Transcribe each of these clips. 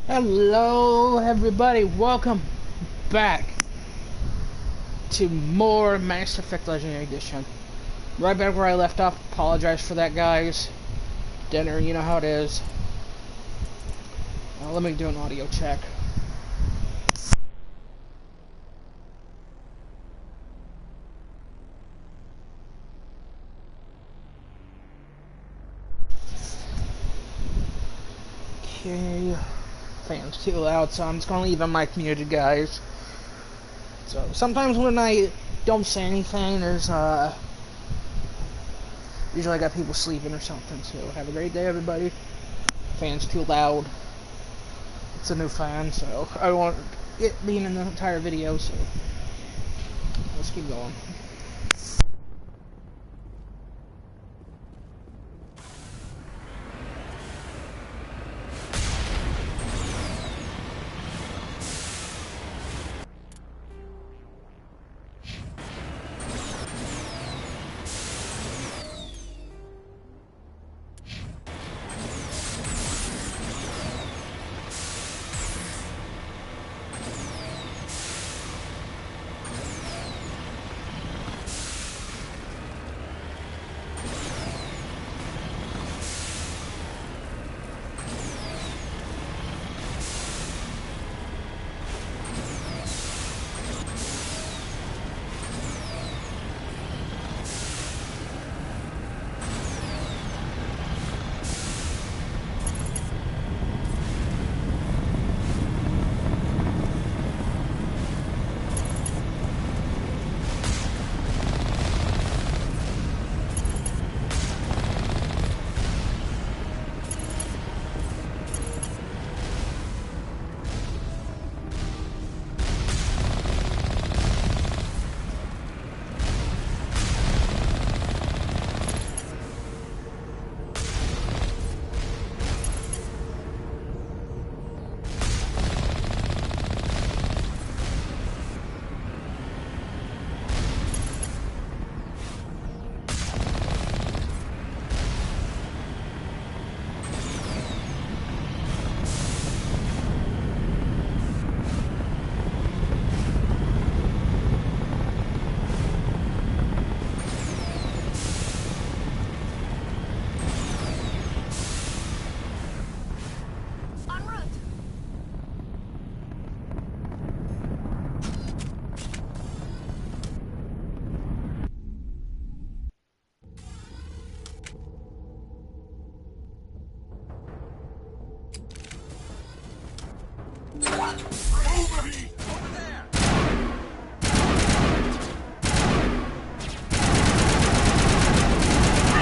Hello everybody, welcome back to more Mass Effect Legendary Edition. Right back where I left off, apologize for that guys. Dinner, you know how it is. Let me do an audio check. Okay, fan's too loud, so I'm just gonna leave the mic muted, guys. So sometimes when I don't say anything, there's usually I got people sleeping or something. So have a great day, everybody. Fan's too loud. It's a new fan, so I don't want it being in the entire video. So let's keep going.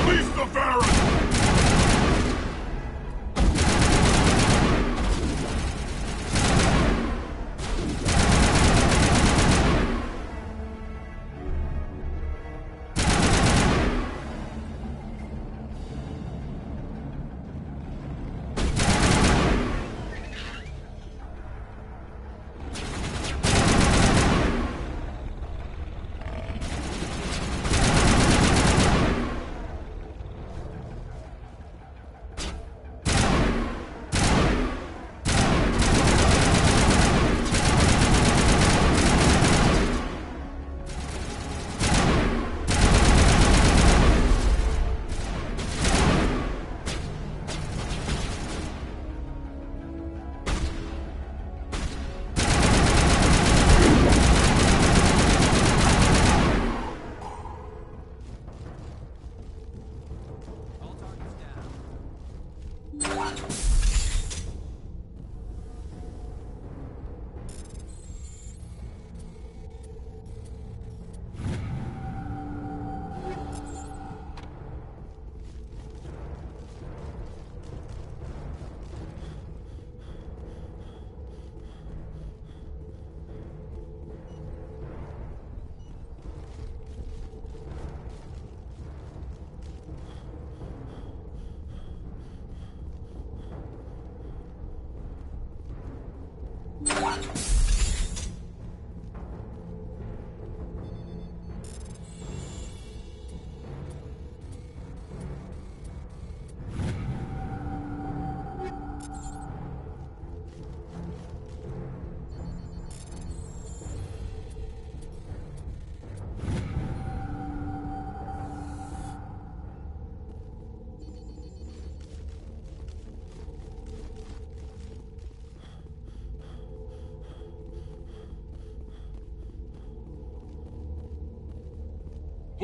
Release the Baron!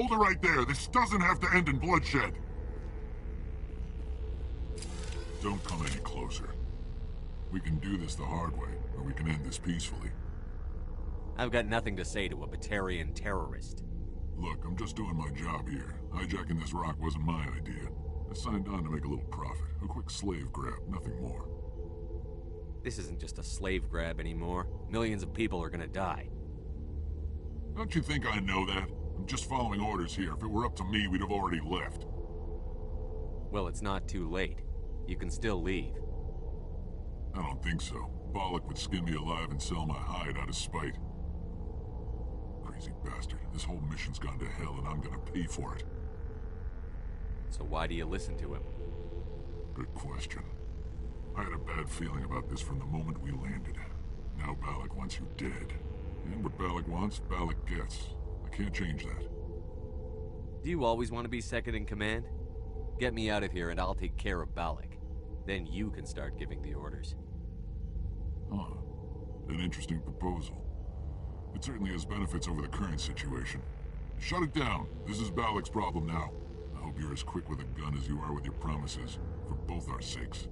Hold it right there. This doesn't have to end in bloodshed. Don't come any closer. We can do this the hard way, or we can end this peacefully. I've got nothing to say to a Batarian terrorist. Look, I'm just doing my job here. Hijacking this rock wasn't my idea. I signed on to make a little profit. A quick slave grab, nothing more. This isn't just a slave grab anymore. Millions of people are gonna die. Don't you think I know that? I'm just following orders here. If it were up to me, we'd have already left. Well, it's not too late. You can still leave. I don't think so. Balak would skin me alive and sell my hide out of spite. Crazy bastard. This whole mission's gone to hell and I'm gonna pay for it. So why do you listen to him? Good question. I had a bad feeling about this from the moment we landed. Now Balak wants you dead. And what Balak wants, Balak gets. I can't change that. Do you always want to be second in command? Get me out of here and I'll take care of Balak. Then you can start giving the orders. Huh. An interesting proposal. It certainly has benefits over the current situation. Shut it down. This is Balak's problem now. I hope you're as quick with a gun as you are with your promises, for both our sakes.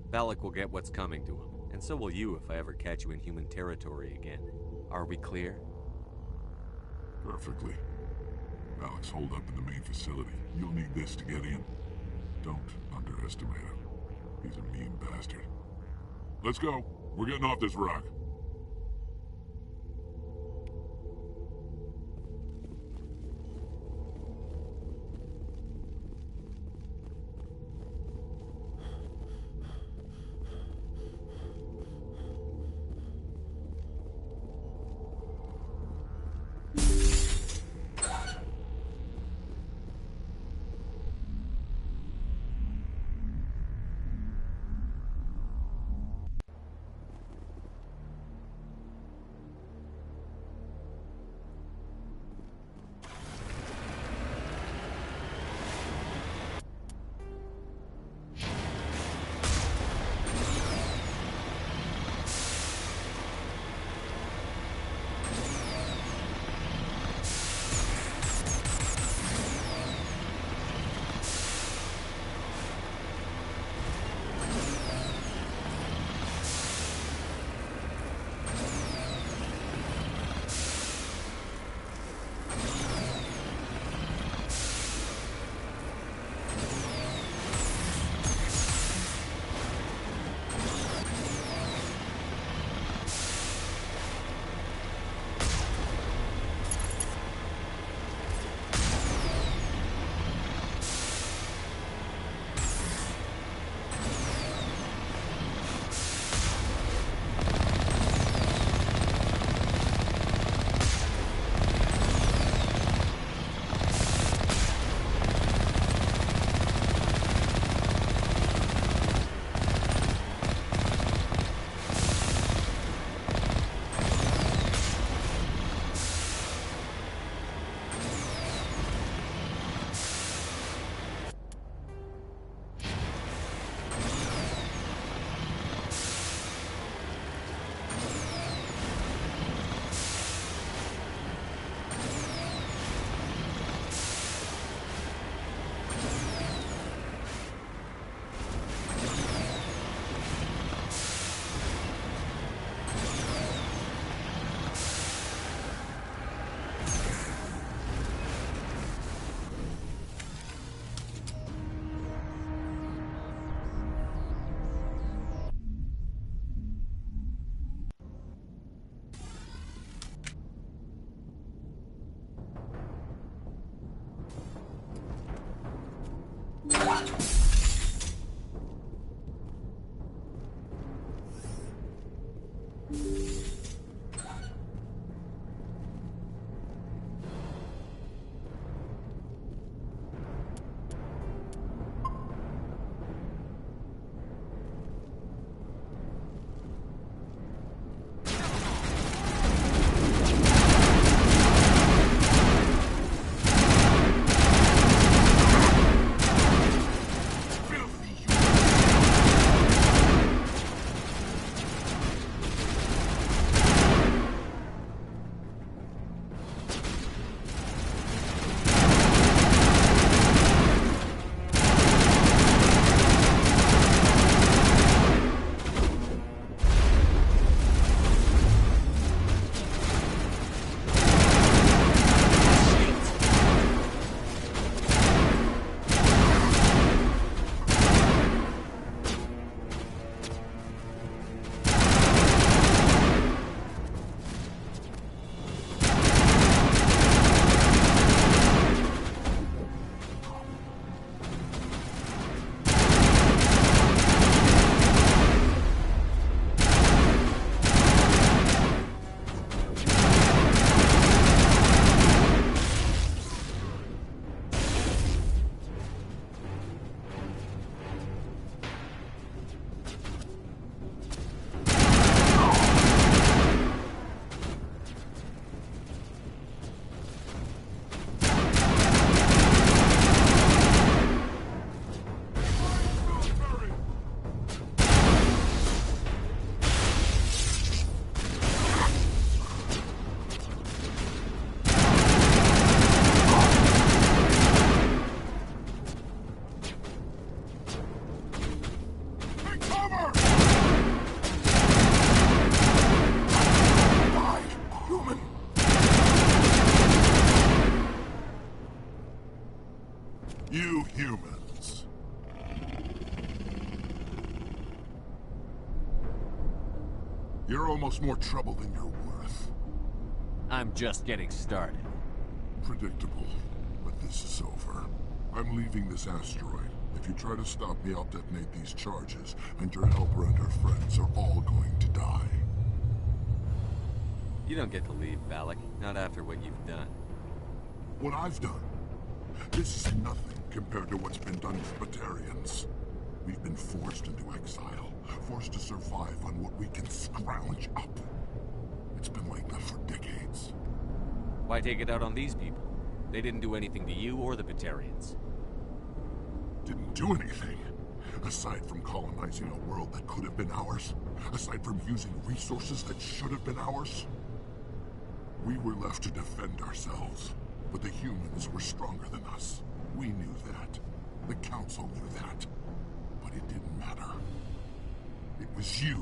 Balak will get what's coming to him, and so will you if I ever catch you in human territory again. Are we clear? Perfectly. Balak's holed up in the main facility. You'll need this to get in. Don't underestimate him. He's a mean bastard. Let's go. We're getting off this rock. You're almost more trouble than you're worth. I'm just getting started. Predictable, but this is over. I'm leaving this asteroid. If you try to stop me, I'll detonate these charges, and your helper and her friends are all going to die. You don't get to leave, Balak. Not after what you've done. What I've done? This is nothing compared to what's been done to Batarians. We've been forced into exile, forced to survive on what we can scrounge up. It's been like that for decades. Why take it out on these people? They didn't do anything to you or the Batarians. Didn't do anything. Aside from colonizing a world that could have been ours. Aside from using resources that should have been ours. We were left to defend ourselves. But the humans were stronger than us. We knew that. The Council knew that. But it didn't matter. It was you.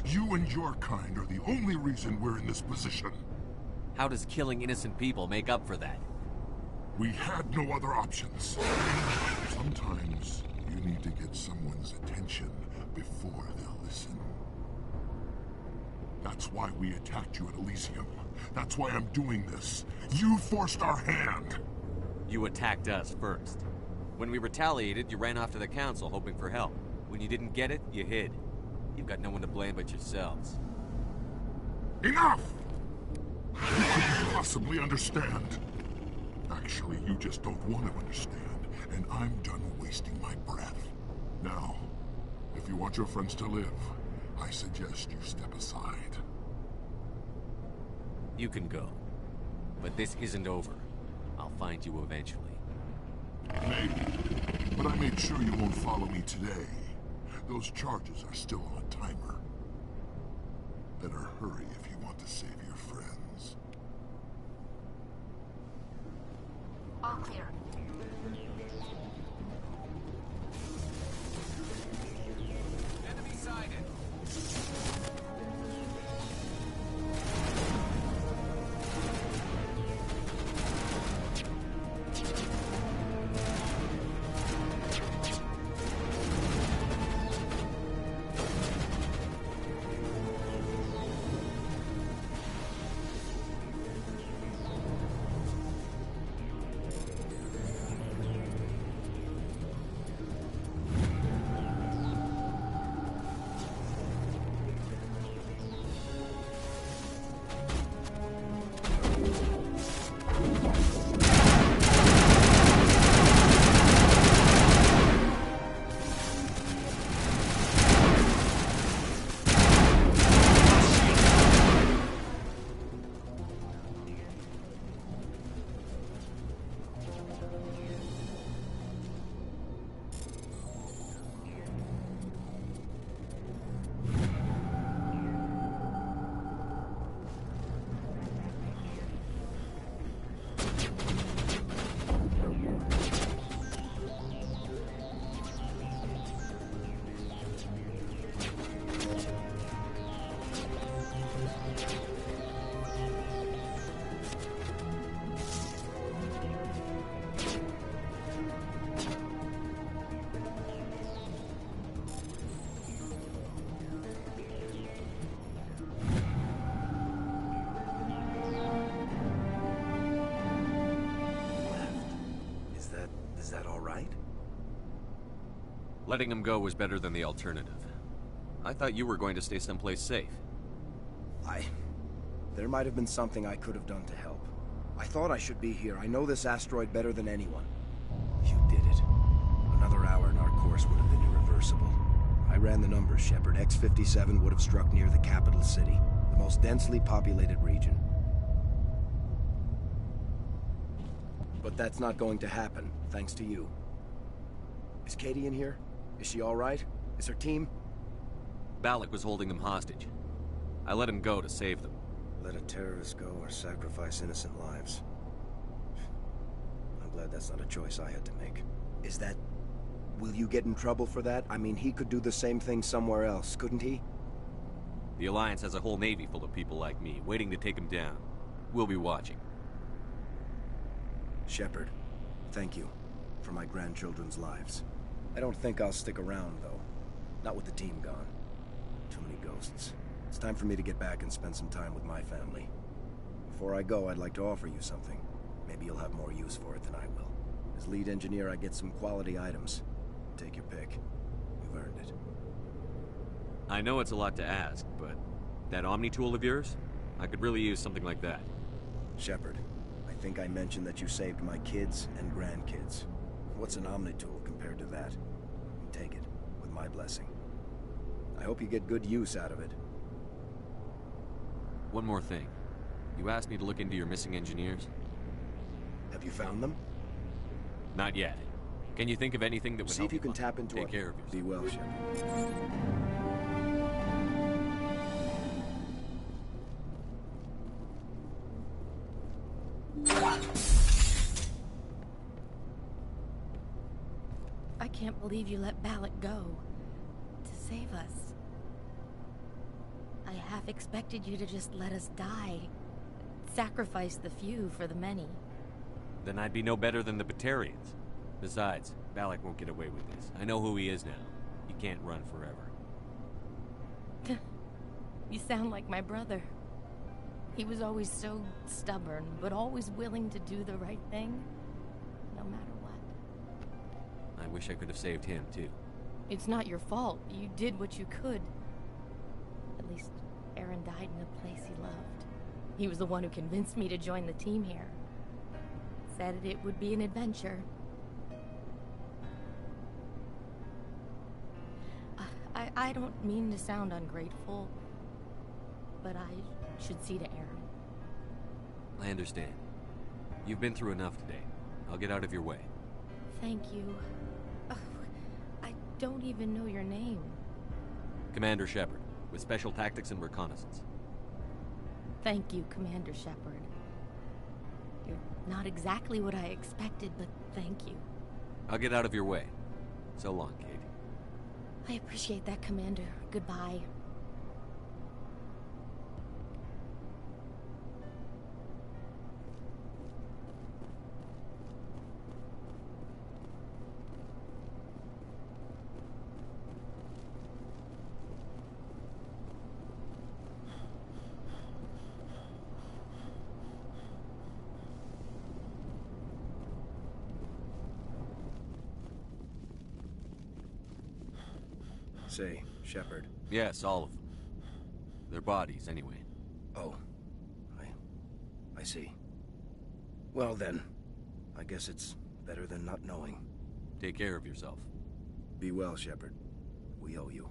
You and your kind are the only reason we're in this position. How does killing innocent people make up for that? We had no other options. Sometimes you need to get someone's attention before they'll listen. That's why we attacked you at Elysium. That's why I'm doing this. You forced our hand. You attacked us first. When we retaliated, you ran off to the Council hoping for help. When you didn't get it, you hid. You've got no one to blame but yourselves. Enough! You couldn't possibly understand. Actually, you just don't want to understand, and I'm done wasting my breath. Now, if you want your friends to live, I suggest you step aside. You can go. But this isn't over. I'll find you eventually. Maybe. But I made sure you won't follow me today. Those charges are still on a timer. Better hurry if you want to save your friends. All clear. Enemy sighted. Is that all right? Letting him go was better than the alternative. I thought you were going to stay someplace safe. There might have been something I could have done to help. I thought I should be here. I know this asteroid better than anyone. You did it. Another hour and our course would have been irreversible. I ran the numbers, Shepard. X-57 would have struck near the capital city, the most densely populated region. But that's not going to happen, thanks to you. Is Katie in here? Is she all right? Is her team? Balak was holding them hostage. I let him go to save them. Let a terrorist go or sacrifice innocent lives. I'm glad that's not a choice I had to make. Is that... Will you get in trouble for that? I mean, he could do the same thing somewhere else, couldn't he? The Alliance has a whole navy full of people like me, waiting to take him down. We'll be watching. Shepard, thank you for my grandchildren's lives. I don't think I'll stick around, though. Not with the team gone. Too many ghosts. It's time for me to get back and spend some time with my family. Before I go, I'd like to offer you something. Maybe you'll have more use for it than I will. As lead engineer, I get some quality items. Take your pick. You've earned it. I know it's a lot to ask, but that Omni tool of yours? I could really use something like that. Shepard, I think I mentioned that you saved my kids and grandkids. What's an Omni tool compared to that? Take it, with my blessing. I hope you get good use out of it. One more thing. You asked me to look into your missing engineers? Have you found them? Not yet. Can you think of anything that would See help if you can tap into Take our... care of yourself. Be well, Shepard. I can't believe you let Balak go. To save us. I half expected you to just let us die. Sacrifice the few for the many. Then I'd be no better than the Batarians. Besides, Balak won't get away with this. I know who he is now. He can't run forever. You sound like my brother. He was always so stubborn, but always willing to do the right thing, no matter what. I wish I could have saved him, too. It's not your fault. You did what you could. At least, Aaron died in a place he loved. He was the one who convinced me to join the team here. Said it would be an adventure. I don't mean to sound ungrateful, but I should see to Aaron. I understand. You've been through enough today. I'll get out of your way. Thank you. Oh, I don't even know your name. Commander Shepard, with Special Tactics and Reconnaissance. Thank you, Commander Shepard. You're not exactly what I expected, but thank you. I'll get out of your way. So long, Kate. I appreciate that, Commander. Goodbye. Say, Shepard. Yes, all of them. Their bodies, anyway. Oh. I see. Well then, I guess it's better than not knowing. Take care of yourself. Be well, Shepard. We owe you.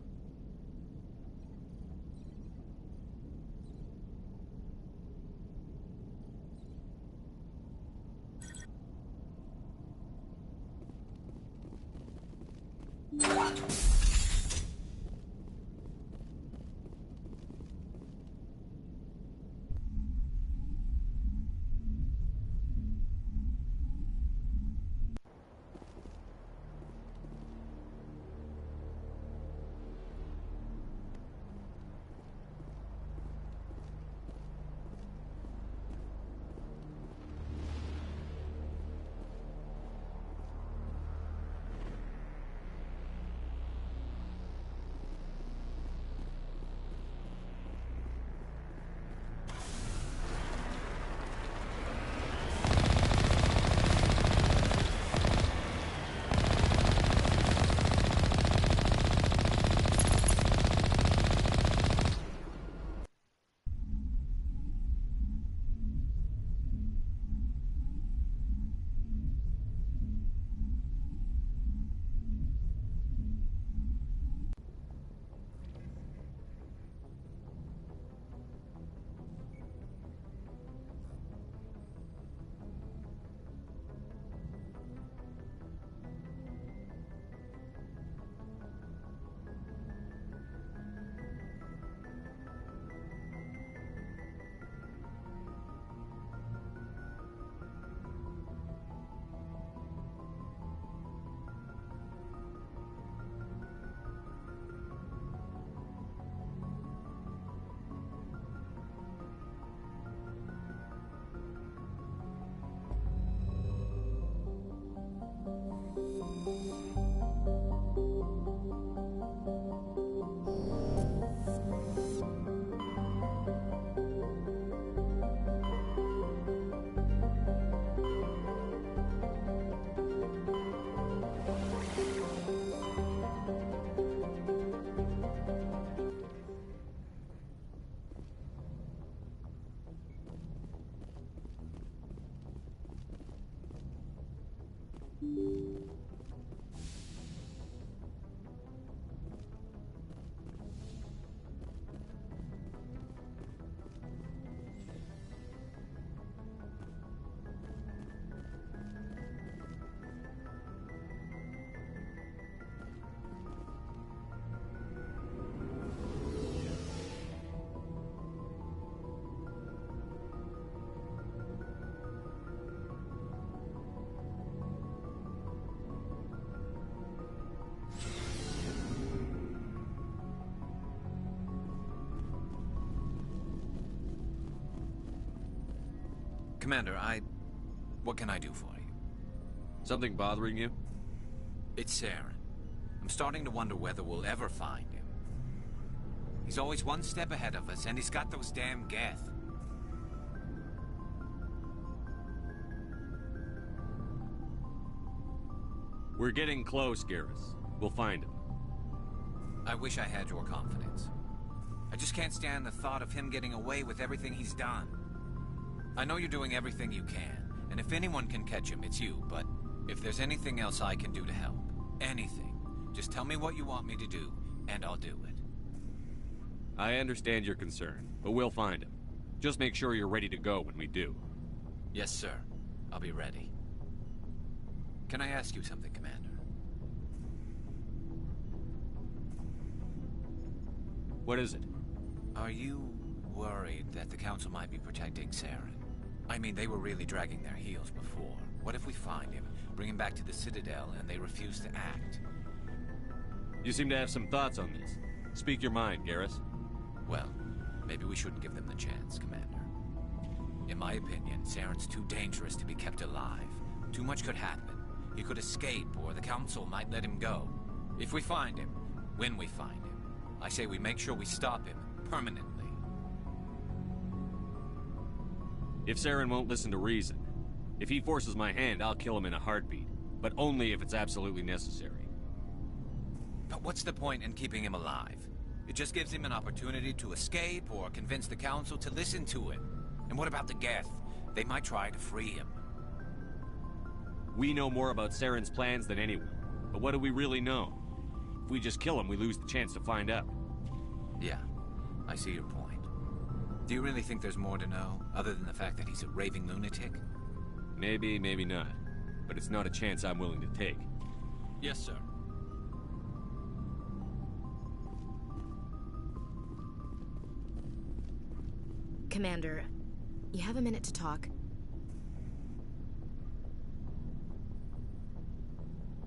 Commander, what can I do for you? Something bothering you? It's Saren. I'm starting to wonder whether we'll ever find him. He's always one step ahead of us, and he's got those damn Geth. We're getting close, Garrus. We'll find him. I wish I had your confidence. I just can't stand the thought of him getting away with everything he's done. I know you're doing everything you can, and if anyone can catch him, it's you, but if there's anything else I can do to help, anything, just tell me what you want me to do, and I'll do it. I understand your concern, but we'll find him. Just make sure you're ready to go when we do. Yes, sir. I'll be ready. Can I ask you something, Commander? What is it? Are you worried that the Council might be protecting Saren? I mean, they were really dragging their heels before. What if we find him, bring him back to the Citadel, and they refuse to act? You seem to have some thoughts on this. Speak your mind, Garrus. Well, maybe we shouldn't give them the chance, Commander. In my opinion, Saren's too dangerous to be kept alive. Too much could happen. He could escape, or the Council might let him go. If we find him, when we find him, I say we make sure we stop him, permanently. If Saren won't listen to reason, if he forces my hand, I'll kill him in a heartbeat. But only if it's absolutely necessary. But what's the point in keeping him alive? It just gives him an opportunity to escape, or convince the Council to listen to him. And what about the Geth? They might try to free him. We know more about Saren's plans than anyone. But what do we really know? If we just kill him, we lose the chance to find out. Yeah, I see your point. Do you really think there's more to know, other than the fact that he's a raving lunatic? Maybe, maybe not. But it's not a chance I'm willing to take. Yes, sir. Commander, you have a minute to talk?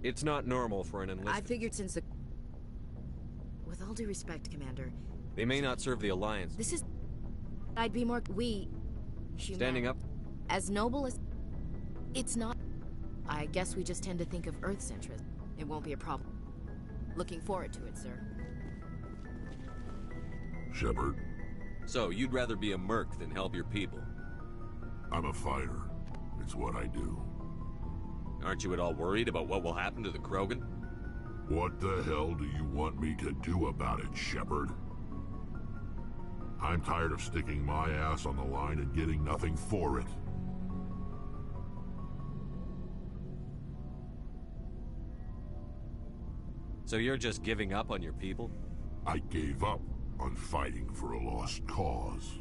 It's not normal for an enlisted... I figured since the... With all due respect, Commander... They may not serve the Alliance. This is... I'd be more... We... Standing up? As noble as... It's not... I guess we just tend to think of Earth's interest. It won't be a problem. Looking forward to it, sir. Shepard, So, you'd rather be a merc than help your people? I'm a fighter. It's what I do. Aren't you at all worried about what will happen to the Krogan? What the hell do you want me to do about it, Shepard? I'm tired of sticking my ass on the line and getting nothing for it. So you're just giving up on your people? I gave up on fighting for a lost cause.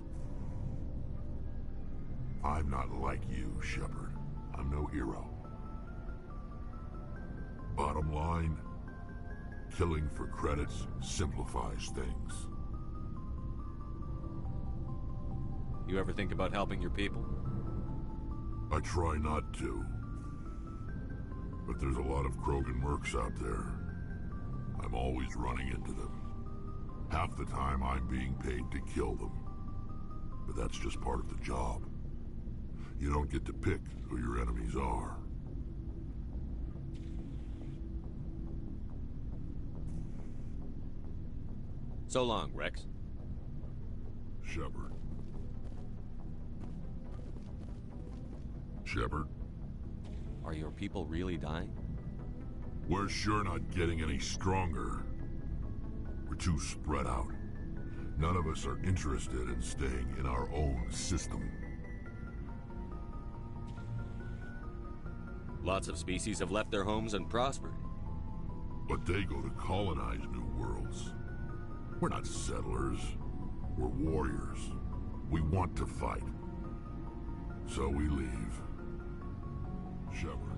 I'm not like you, Shepard. I'm no hero. Bottom line, killing for credits simplifies things. You ever think about helping your people? I try not to. But there's a lot of Krogan mercs out there. I'm always running into them. Half the time I'm being paid to kill them. But that's just part of the job. You don't get to pick who your enemies are. So long, Rex. Shepard. Shepard? Are your people really dying? We're sure not getting any stronger. We're too spread out. None of us are interested in staying in our own system. Lots of species have left their homes and prospered. But they go to colonize new worlds. We're not settlers. We're warriors. We want to fight. So we leave. Shepard.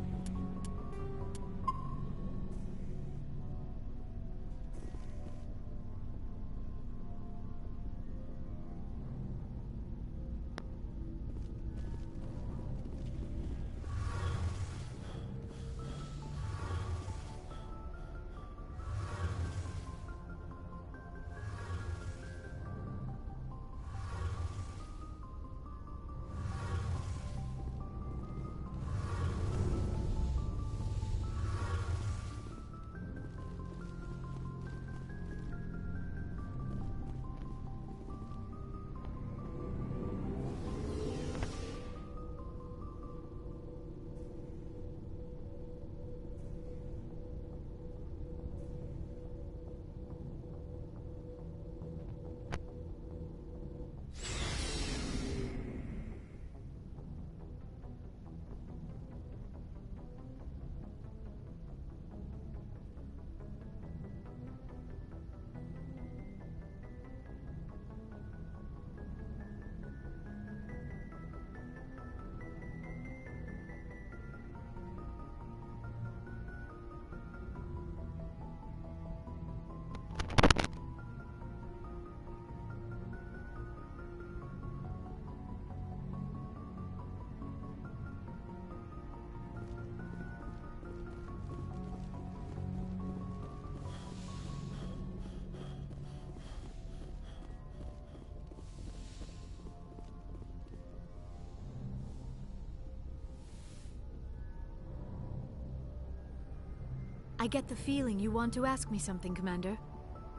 I get the feeling you want to ask me something, Commander.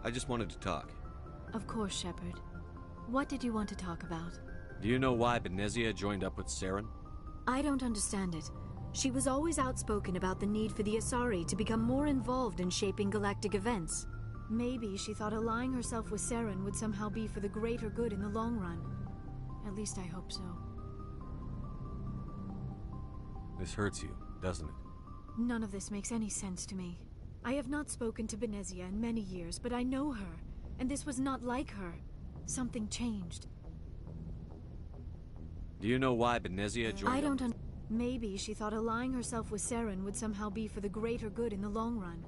I just wanted to talk. Of course, Shepard. What did you want to talk about? Do you know why Benezia joined up with Saren? I don't understand it. She was always outspoken about the need for the Asari to become more involved in shaping galactic events. Maybe she thought allying herself with Saren would somehow be for the greater good in the long run. At least I hope so. This hurts you, doesn't it? None of this makes any sense to me. I have not spoken to Benezia in many years, but I know her, and this was not like her. Something changed. Do you know why Benezia joined I don't Maybe she thought allying herself with Saren would somehow be for the greater good in the long run.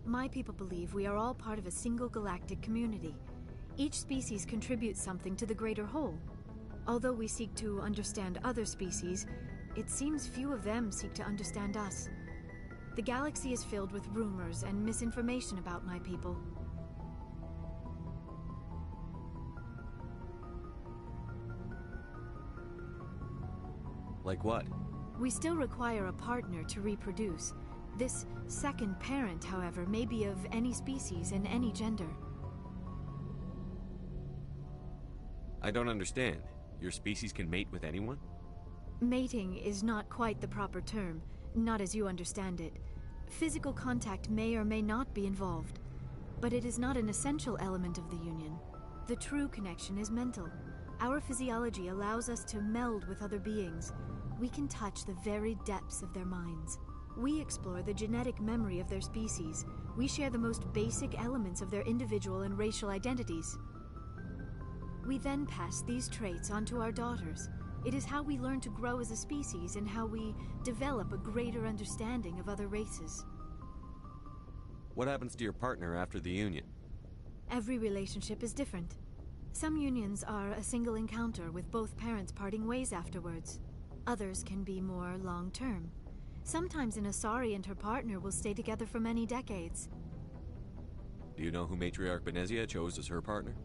My people believe we are all part of a single galactic community. Each species contributes something to the greater whole. Although we seek to understand other species, it seems few of them seek to understand us. The galaxy is filled with rumors and misinformation about my people. Like what? We still require a partner to reproduce. This second parent, however, may be of any species and any gender. I don't understand. Your species can mate with anyone? Mating is not quite the proper term, not as you understand it. Physical contact may or may not be involved, but it is not an essential element of the union. The true connection is mental. Our physiology allows us to meld with other beings. We can touch the very depths of their minds. We explore the genetic memory of their species. We share the most basic elements of their individual and racial identities. We then pass these traits on to our daughters. It is how we learn to grow as a species and how we develop a greater understanding of other races. What happens to your partner after the union? Every relationship is different. Some unions are a single encounter with both parents parting ways afterwards. Others can be more long-term. Sometimes an Asari and her partner will stay together for many decades. Do you know who Matriarch Benezia chose as her partner?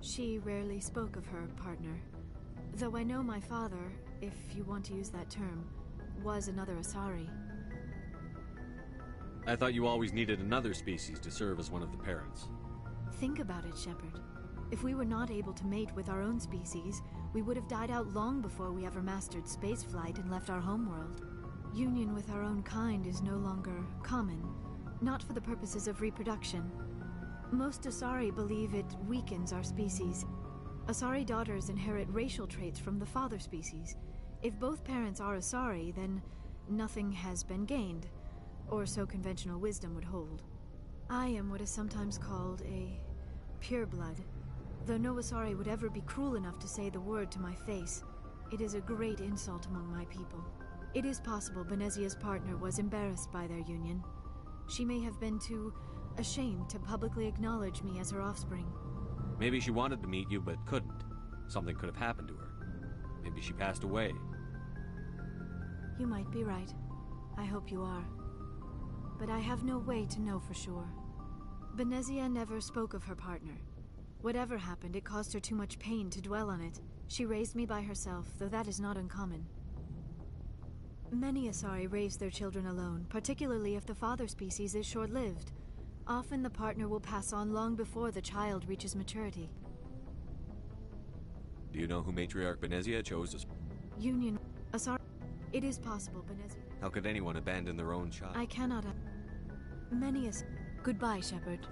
She rarely spoke of her partner. Though I know my father, if you want to use that term, was another Asari. I thought you always needed another species to serve as one of the parents. Think about it, Shepard. If we were not able to mate with our own species, we would have died out long before we ever mastered spaceflight and left our homeworld. Union with our own kind is no longer common, not for the purposes of reproduction. Most Asari believe it weakens our species. Asari daughters inherit racial traits from the father species. If both parents are Asari, then nothing has been gained, or so conventional wisdom would hold. I am what is sometimes called a pureblood. Though no Asari would ever be cruel enough to say the word to my face, it is a great insult among my people. It is possible Benezia's partner was embarrassed by their union. She may have been too ashamed to publicly acknowledge me as her offspring. Maybe she wanted to meet you, but couldn't. Something could have happened to her. Maybe she passed away. You might be right. I hope you are. But I have no way to know for sure. Benezia never spoke of her partner. Whatever happened, it caused her too much pain to dwell on it. She raised me by herself, though that is not uncommon. Many Asari raise their children alone, particularly if the father species is short-lived. Often the partner will pass on long before the child reaches maturity. Do you know who Matriarch Benezia chose as... Union... Asari... It is possible Benezia... How could anyone abandon their own child? I cannot... Many Goodbye, Shepard.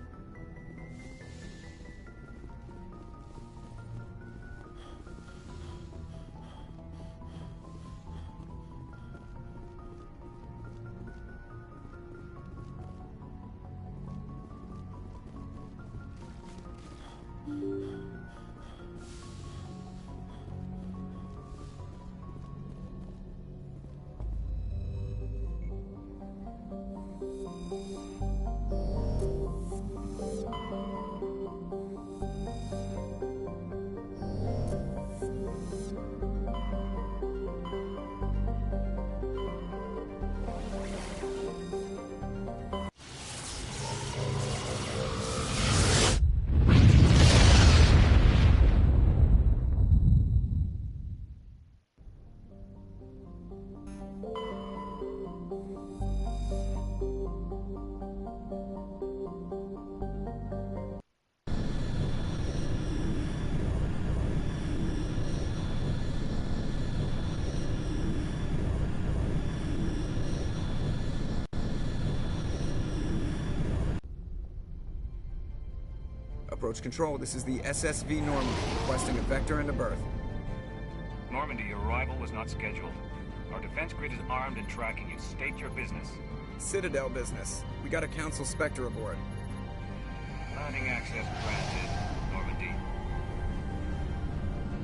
Approach control, this is the SSV Normandy, requesting a vector and a berth. Normandy, your arrival was not scheduled. Our defense grid is armed and tracking you. State your business. Citadel business. We got a Council Spectre aboard. Landing access granted, Normandy.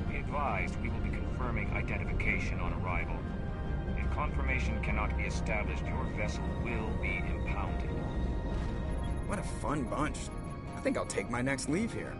Be advised, we will be confirming identification on arrival. If confirmation cannot be established, your vessel will be impounded. What a fun bunch. I think I'll take my next leave here.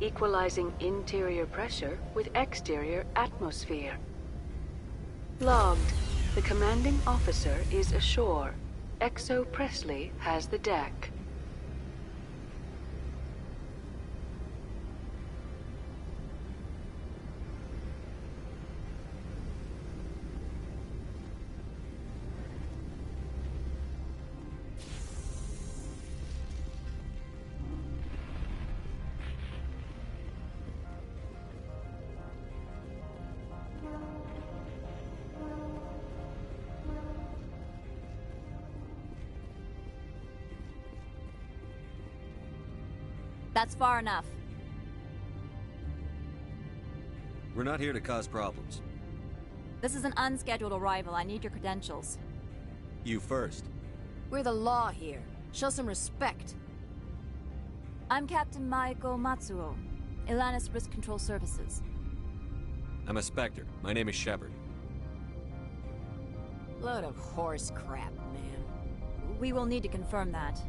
Equalizing interior pressure with exterior atmosphere. Logged. The commanding officer is ashore. Exo Presley has the deck. That's far enough. We're not here to cause problems. This is an unscheduled arrival. I need your credentials. You first. We're the law here. Show some respect. I'm Captain Maiko Matsuo, Ilanis Risk Control Services. I'm a Spectre. My name is Shepard. Load of horse crap, man. We will need to confirm that.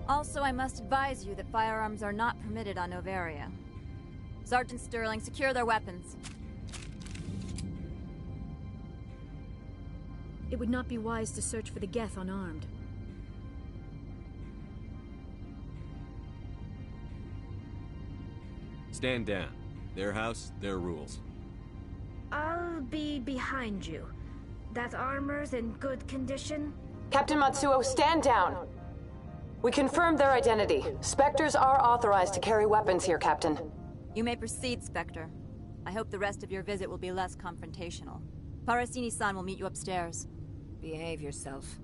Also, I must advise you that firearms are not permitted on Noveria. Sergeant Sterling, secure their weapons. It would not be wise to search for the Geth unarmed. Stand down. Their house, their rules. I'll be behind you. That armor's in good condition? Captain Matsuo, stand down! We confirmed their identity. Spectres are authorized to carry weapons here, Captain. You may proceed, Spectre. I hope the rest of your visit will be less confrontational. Parasini-san will meet you upstairs. Behave yourself.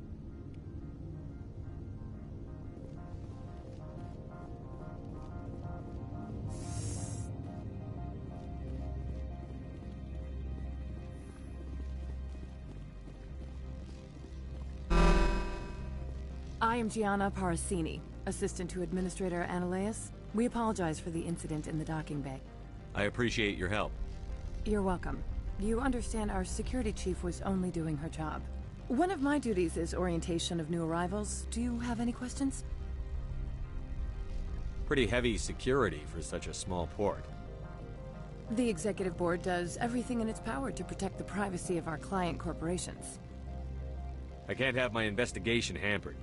I am Gianna Parasini, assistant to Administrator Ananias. We apologize for the incident in the docking bay. I appreciate your help. You're welcome. You understand our security chief was only doing her job. One of my duties is orientation of new arrivals. Do you have any questions? Pretty heavy security for such a small port. The Executive Board does everything in its power to protect the privacy of our client corporations. I can't have my investigation hampered.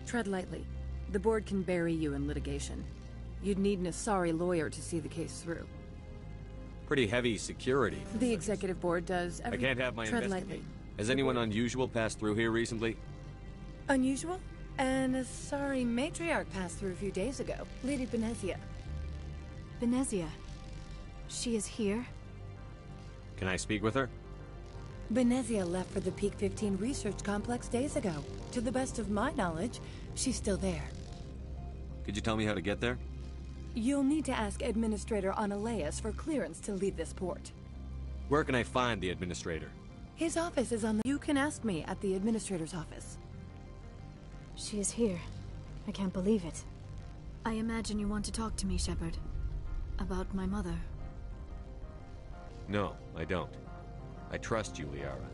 Tread lightly. The board can bury you in litigation. You'd need an Asari lawyer to see the case through. Pretty heavy security. The Executive Board does I can't have my Tread investigation. lightly. Has anyone unusual passed through here recently? Unusual? An Asari matriarch passed through a few days ago. Lady Benezia. Benezia. She is here? Can I speak with her? Benezia left for the Peak 15 research complex days ago. To the best of my knowledge, she's still there. Could you tell me how to get there? You'll need to ask Administrator Analeas for clearance to leave this port. Where can I find the Administrator? His office is on the... You can ask me at the Administrator's office. She is here. I can't believe it. I imagine you want to talk to me, Shepard. About my mother. No, I don't. I trust you, Liara.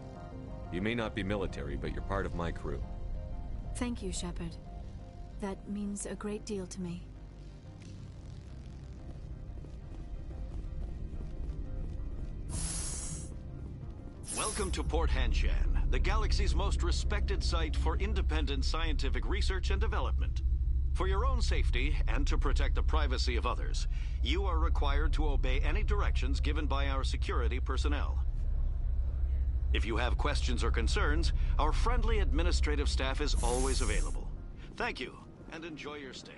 You may not be military, but you're part of my crew. Thank you, Shepard. That means a great deal to me. Welcome to Port Hanshan, the galaxy's most respected site for independent scientific research and development. For your own safety, and to protect the privacy of others, you are required to obey any directions given by our security personnel. If you have questions or concerns, our friendly administrative staff is always available. Thank you, and enjoy your stay.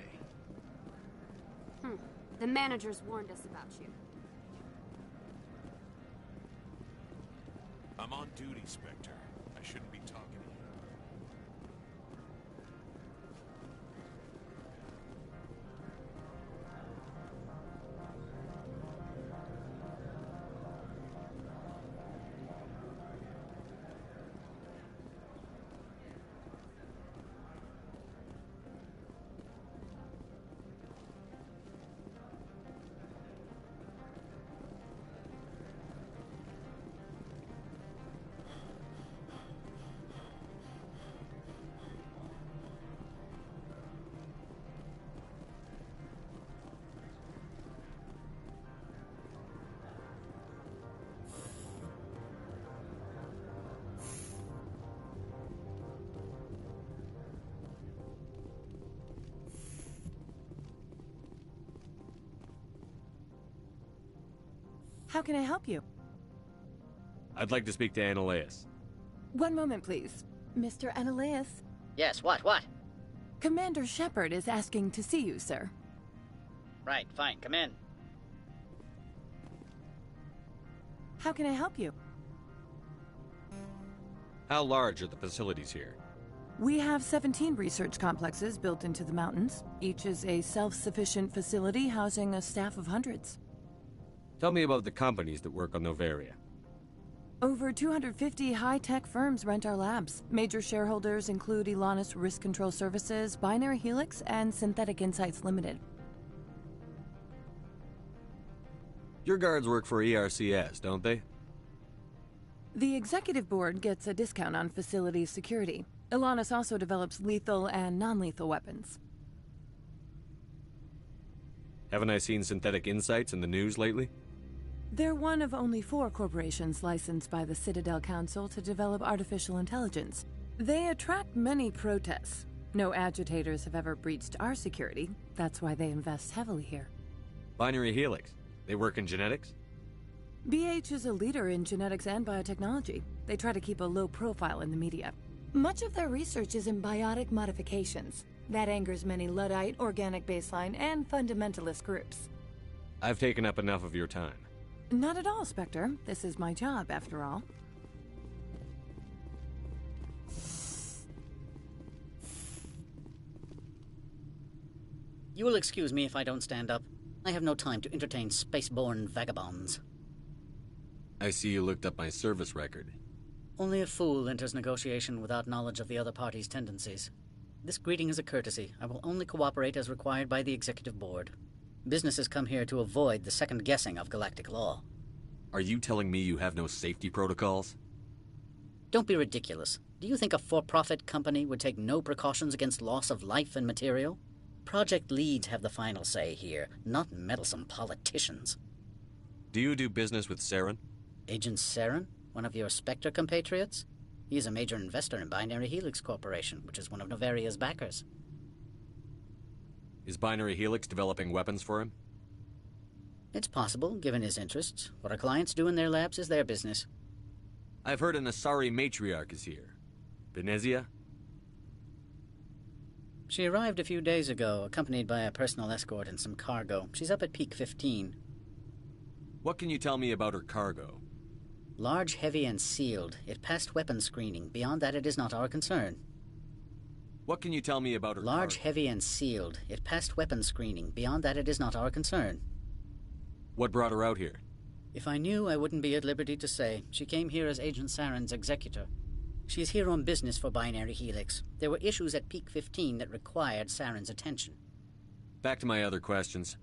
The managers warned us about you. I'm on duty, Spectre. I shouldn't be talking to you. How can I help you? I'd like to speak to Analeas. One moment, please. Mr. Analeas? Yes, what? Commander Shepard is asking to see you, sir. Right, fine, come in. How can I help you? How large are the facilities here? We have 17 research complexes built into the mountains. Each is a self-sufficient facility housing a staff of hundreds. Tell me about the companies that work on Noveria. Over 250 high-tech firms rent our labs. Major shareholders include Elanus Risk Control Services, Binary Helix, and Synthetic Insights Limited. Your guards work for ERCS, don't they? The executive board gets a discount on facility security. Elanus also develops lethal and non-lethal weapons. Haven't I seen Synthetic Insights in the news lately? They're one of only 4 corporations licensed by the Citadel Council to develop artificial intelligence. They attract many protests. No agitators have ever breached our security. That's why they invest heavily here. Binary Helix. They work in genetics? BH is a leader in genetics and biotechnology. They try to keep a low profile in the media. Much of their research is in biotic modifications. That angers many Luddite, organic baseline, and fundamentalist groups. I've taken up enough of your time. Not at all, Spectre. This is my job, after all. You will excuse me if I don't stand up. I have no time to entertain spaceborne vagabonds. I see you looked up my service record. Only a fool enters negotiation without knowledge of the other party's tendencies. This greeting is a courtesy. I will only cooperate as required by the Executive Board. Businesses come here to avoid the second guessing of galactic law. Are you telling me you have no safety protocols? Don't be ridiculous. Do you think a for-profit company would take no precautions against loss of life and material? Project leads have the final say here, not meddlesome politicians. Do you do business with Saren? Agent Saren? One of your Spectre compatriots? He is a major investor in Binary Helix Corporation, which is one of Noveria's backers. Is Binary Helix developing weapons for him? It's possible, given his interests. What our clients do in their labs is their business. I've heard an Asari matriarch is here. Benezia? She arrived a few days ago, accompanied by a personal escort and some cargo. She's up at Peak 15. What can you tell me about her cargo? Large, heavy, and sealed. It passed weapons screening. Beyond that, it is not our concern. What can you tell me about her Large, heavy, and sealed. It passed weapons screening. Beyond that, it is not our concern. What brought her out here? If I knew, I wouldn't be at liberty to say. She came here as Agent Saren's executor. She's here on business for Binary Helix. There were issues at Peak 15 that required Saren's attention. Back to my other questions.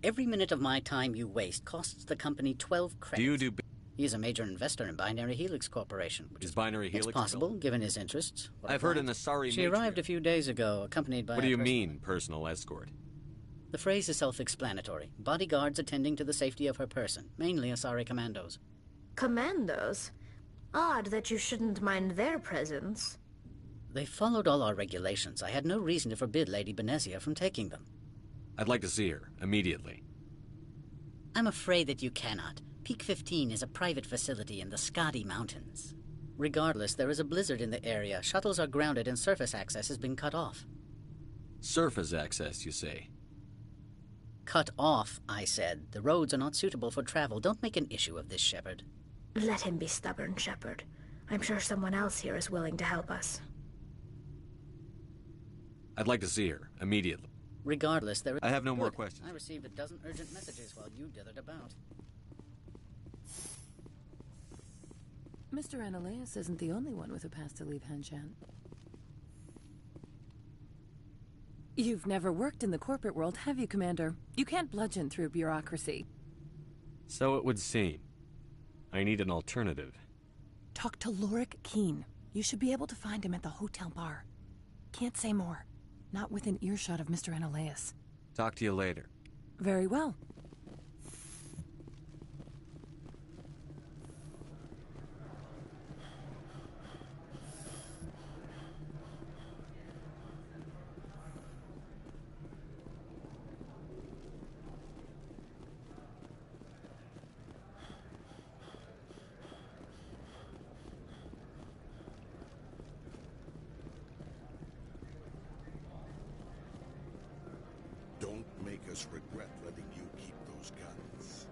Every minute of my time you waste costs the company 12 credits. Do you do... He's a major investor in Binary Helix Corporation. Is Binary Helix... It's possible, given his interests. I've heard an Asari She arrived a few days ago, accompanied by... What do you mean, personal escort? The phrase is self-explanatory. Bodyguards attending to the safety of her person, mainly Asari commandos. Commandos? Odd that you shouldn't mind their presence. They followed all our regulations. I had no reason to forbid Lady Benezia from taking them. I'd like to see her, immediately. I'm afraid that you cannot. Peak 15 is a private facility in the Skadi Mountains. Regardless, there is a blizzard in the area. Shuttles are grounded and surface access has been cut off. Surface access, you say? Cut off, I said. The roads are not suitable for travel. Don't make an issue of this, Shepard. Let him be stubborn, Shepard. I'm sure someone else here is willing to help us. I'd like to see her, immediately. Regardless, there is... I have no more questions. I received a dozen urgent messages while you dithered about. Mr. Ananias isn't the only one with a pass to leave Hanshan. You've never worked in the corporate world, have you, Commander? You can't bludgeon through bureaucracy. So it would seem. I need an alternative. Talk to Lorik Keene. You should be able to find him at the hotel bar. Can't say more. Not within earshot of Mr. Ananias. Talk to you later. Very well. Don't make us regret letting you keep those guns.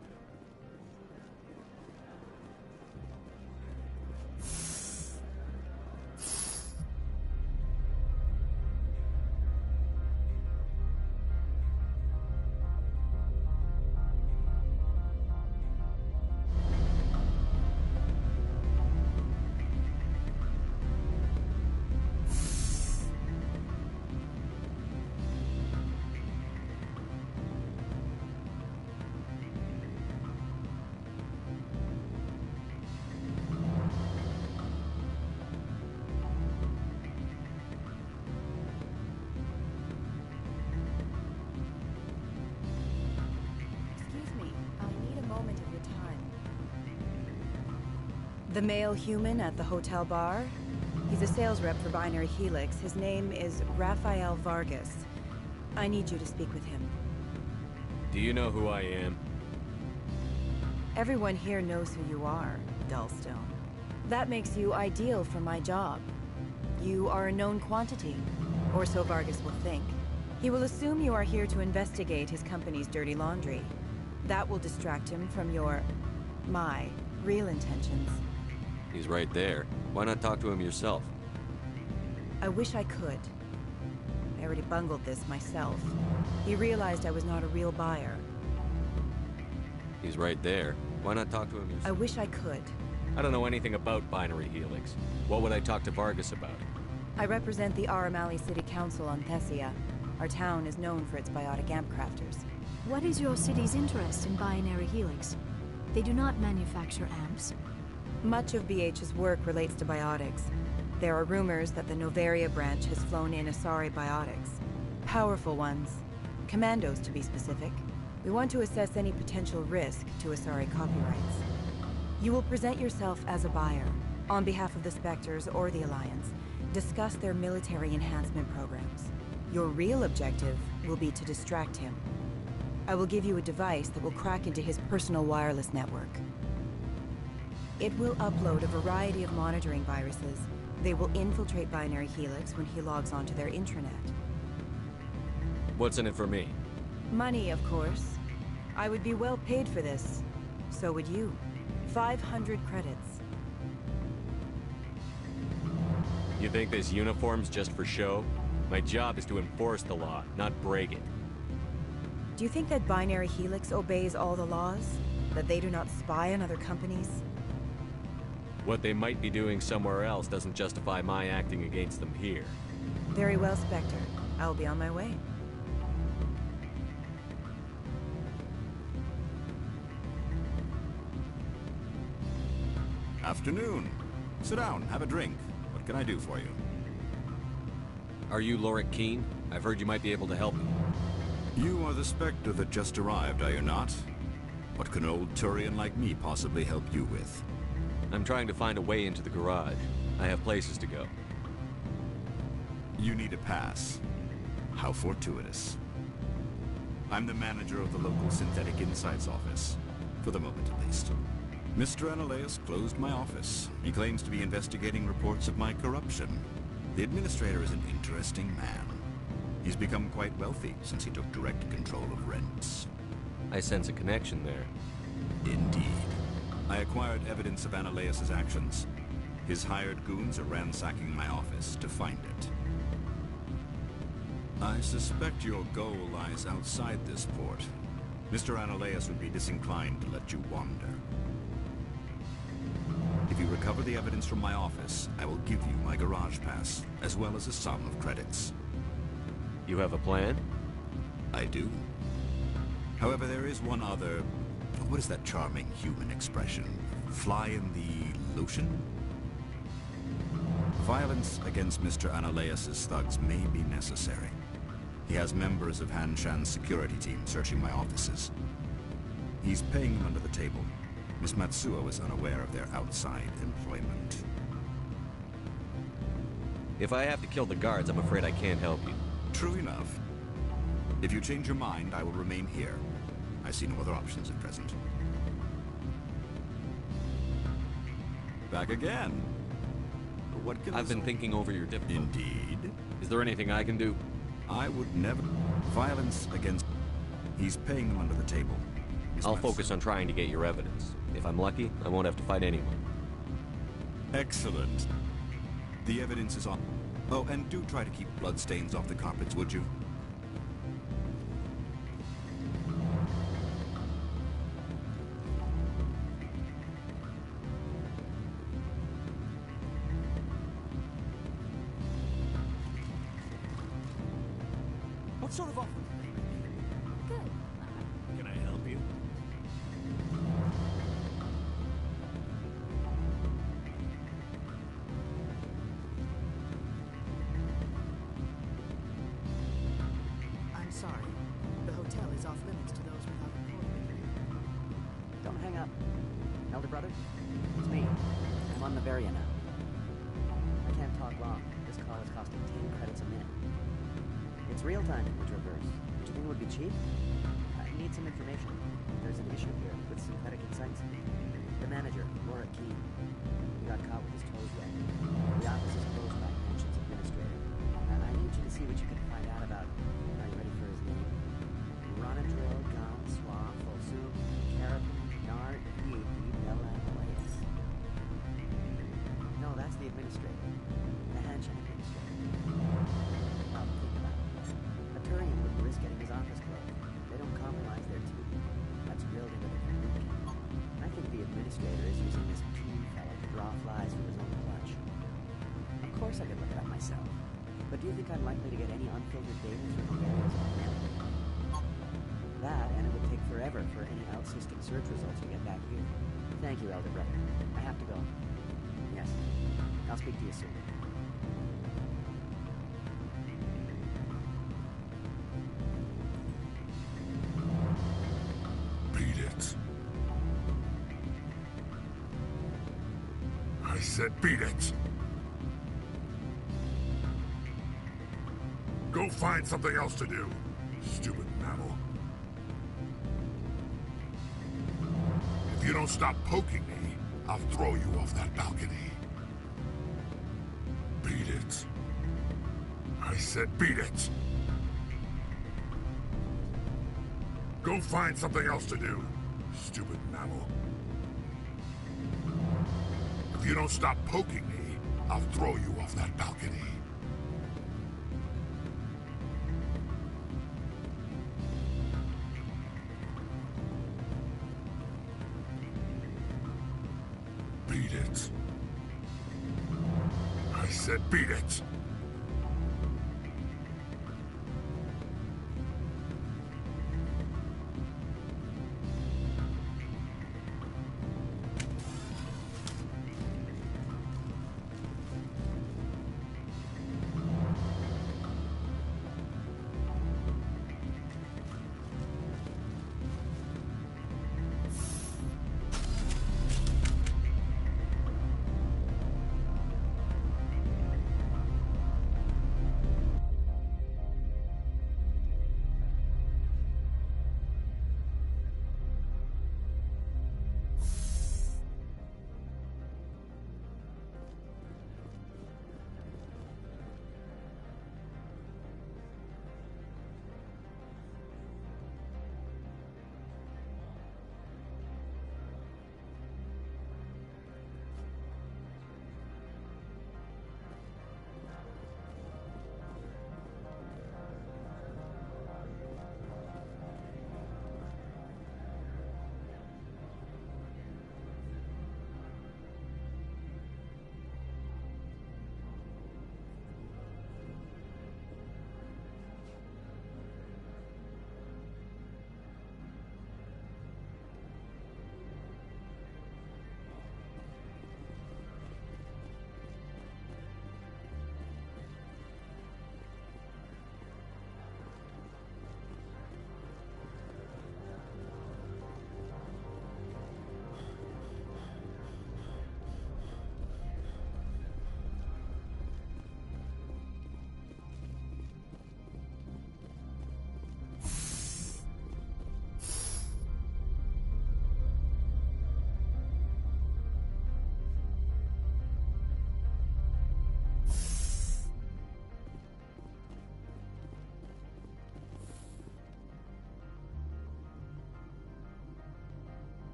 The male human at the hotel bar? He's a sales rep for Binary Helix. His name is Rafael Vargas. I need you to speak with him. Do you know who I am? Everyone here knows who you are, Dullstone. That makes you ideal for my job. You are a known quantity, or so Vargas will think. He will assume you are here to investigate his company's dirty laundry. That will distract him from my real intentions. He's right there. Why not talk to him yourself? I wish I could. I already bungled this myself. He realized I was not a real buyer. He's right there. Why not talk to him yourself? I wish I could. I don't know anything about Binary Helix. What would I talk to Vargas about? I represent the Aramali City Council on Thessia. Our town is known for its biotic amp crafters. What is your city's interest in Binary Helix? They do not manufacture amps. Much of BH's work relates to biotics. There are rumors that the Noveria branch has flown in Asari biotics. Powerful ones. Commandos, to be specific. We want to assess any potential risk to Asari copyrights. You will present yourself as a buyer, on behalf of the Spectres or the Alliance. Discuss their military enhancement programs. Your real objective will be to distract him. I will give you a device that will crack into his personal wireless network. It will upload a variety of monitoring viruses. They will infiltrate Binary Helix when he logs onto their intranet. What's in it for me? Money, of course. I would be well paid for this. So would you. 500 credits. You think this uniform's just for show? My job is to enforce the law, not break it. Do you think that Binary Helix obeys all the laws? That they do not spy on other companies? What they might be doing somewhere else doesn't justify my acting against them here. Very well, Spectre. I'll be on my way. Afternoon. Sit down, have a drink. What can I do for you? Are you Lorik Qian? I've heard you might be able to help me. You are the Spectre that just arrived, are you not? What can an old Turian like me possibly help you with? I'm trying to find a way into the garage. I have places to go. You need a pass. How fortuitous. I'm the manager of the local Synthetic Insights office. For the moment, at least. Mr. Analeas closed my office. He claims to be investigating reports of my corruption. The administrator is an interesting man. He's become quite wealthy since he took direct control of rents. I sense a connection there. Indeed. I acquired evidence of Analeas' actions. His hired goons are ransacking my office to find it. I suspect your goal lies outside this port. Mr. Analeas would be disinclined to let you wander. If you recover the evidence from my office, I will give you my garage pass, as well as a sum of credits. You have a plan? I do. However, there is one other... What is that charming human expression? Fly in the lotion? Violence against Mr. Analeas' thugs may be necessary. He has members of Han Shan's security team searching my offices. He's paying them under the table. Miss Matsuo is unaware of their outside employment. If I have to kill the guards, I'm afraid I can't help you. True enough. If you change your mind, I will remain here. I see no other options at present. Back again. What can I've been thinking over your difficulty. Indeed. Is there anything I can do? I would never... Violence against... He's paying them under the table. I'll focus on trying to get your evidence. If I'm lucky, I won't have to fight anyone. Excellent. The evidence is on... Oh, and do try to keep bloodstains off the carpets, would you? What sort of offer? Good. Can I help you? I'm sorry. The hotel is off limits to those without a court. Don't hang up. Elder brother, it's me. I'm on Noveria now. I can't talk long. This call is costing 10 credits a minute. It's real-time image reverse. Do you think it would be cheap? I need some information. There's an issue here with Synthetic Insights. The manager, Lorik Qian, he got caught with his toes wet. The office is closed by Hanshan's administrator. I need you to see what you can find out about him. Are you ready for his name? Ronadril Gam Swa Fosum Carabin Nard Yedi Belanaleas. No, that's the administrator. The Hanshan administrator. Now, think about it. A Turian wouldn't risk getting his office closed. They don't compromise their team. That's drilled into their community. I think the administrator is using this Qian fella to draw flies from his own clutch. Of course I could look it up myself. But do you think I'm likely to get any unfiltered data through Noveria's own network? That, and it would take forever for any out-system search results to get back here. Thank you, Elder Brother. I have to go. Yes. I'll speak to you soon. Beat it. I said beat it. Go find something else to do, stupid mammal. If you don't stop poking me, I'll throw you off that balcony. Beat it. I said beat it. Go find something else to do, stupid mammal. If you don't stop poking me, I'll throw you off that balcony. Beat it. I said beat it.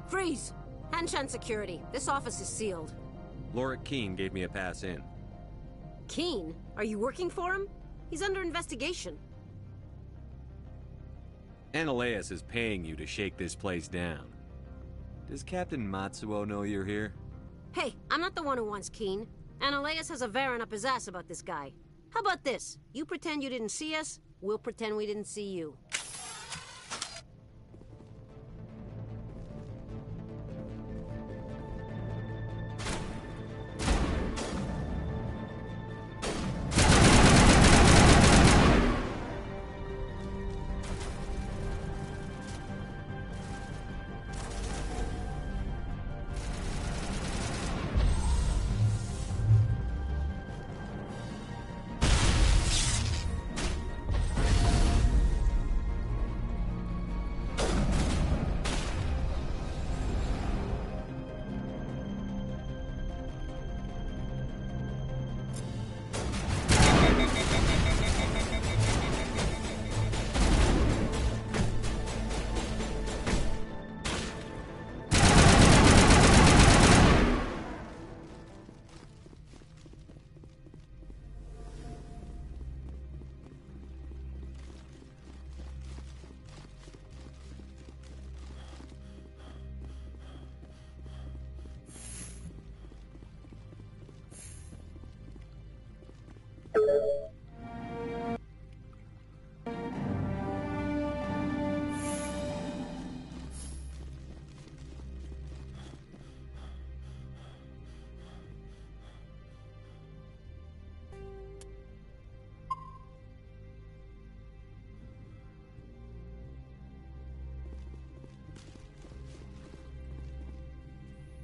Freeze! Hanshan security. This office is sealed. Lorik Keene gave me a pass in. Keene? Are you working for him? He's under investigation. Analeus is paying you to shake this place down. Does Captain Matsuo know you're here? Hey, I'm not the one who wants Keene. Analeus has a Varen up his ass about this guy. How about this? You pretend you didn't see us, we'll pretend we didn't see you.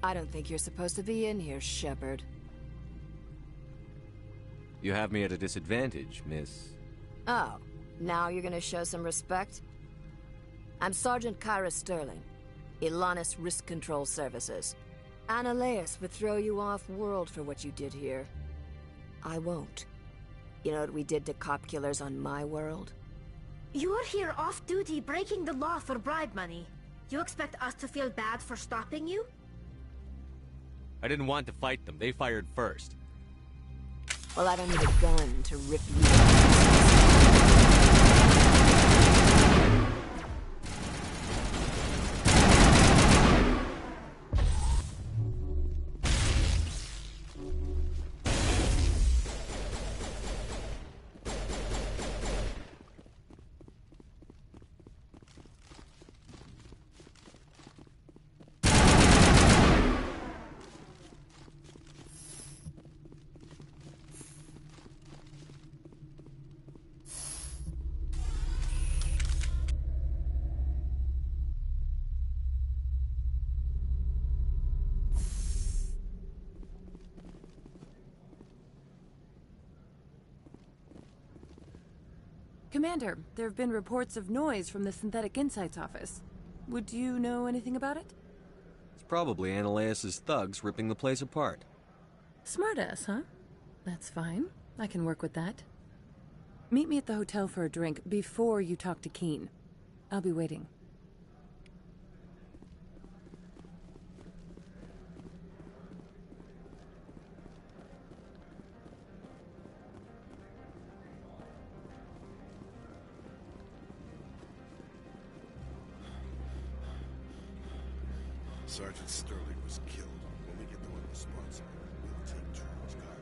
I don't think you're supposed to be in here, Shepard. You have me at a disadvantage, miss. Oh, now you're gonna show some respect? I'm Sergeant Kyra Sterling, Ilanis Risk Control Services. Analeus would throw you off-world for what you did here. I won't. You know what we did to cop killers on my world? You're here off-duty breaking the law for bribe money. You expect us to feel bad for stopping you? I didn't want to fight them. They fired first. Well, I don't need a gun to rip you. Commander, there have been reports of noise from the Synthetic Insights office. Would you know anything about it? It's probably Analaeus' thugs ripping the place apart. Smartass, huh? That's fine. I can work with that. Meet me at the hotel for a drink before you talk to Keen. I'll be waiting. Sergeant Sterling was killed. When we get the one responsible, we'll take charge, Kyle.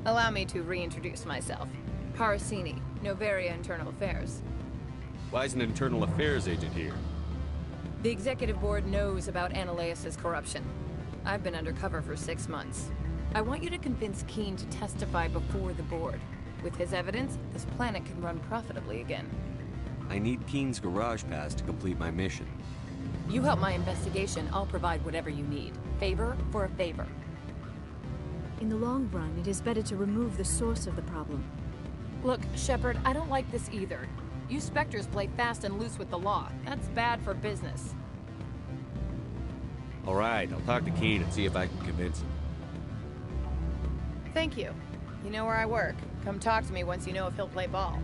Allow me to reintroduce myself. Parasini, Noveria Internal Affairs. Why is an internal affairs agent here? The Executive Board knows about Analaeus' corruption. I've been undercover for 6 months. I want you to convince Keen to testify before the Board. With his evidence, this planet can run profitably again. I need Keen's garage pass to complete my mission. You help my investigation, I'll provide whatever you need. Favor for a favor. In the long run, it is better to remove the source of the problem. Look, Shepard, I don't like this either. You Spectres play fast and loose with the law. That's bad for business. All right, I'll talk to Keen and see if I can convince him. Thank you. You know where I work. Come talk to me once you know if he'll play ball.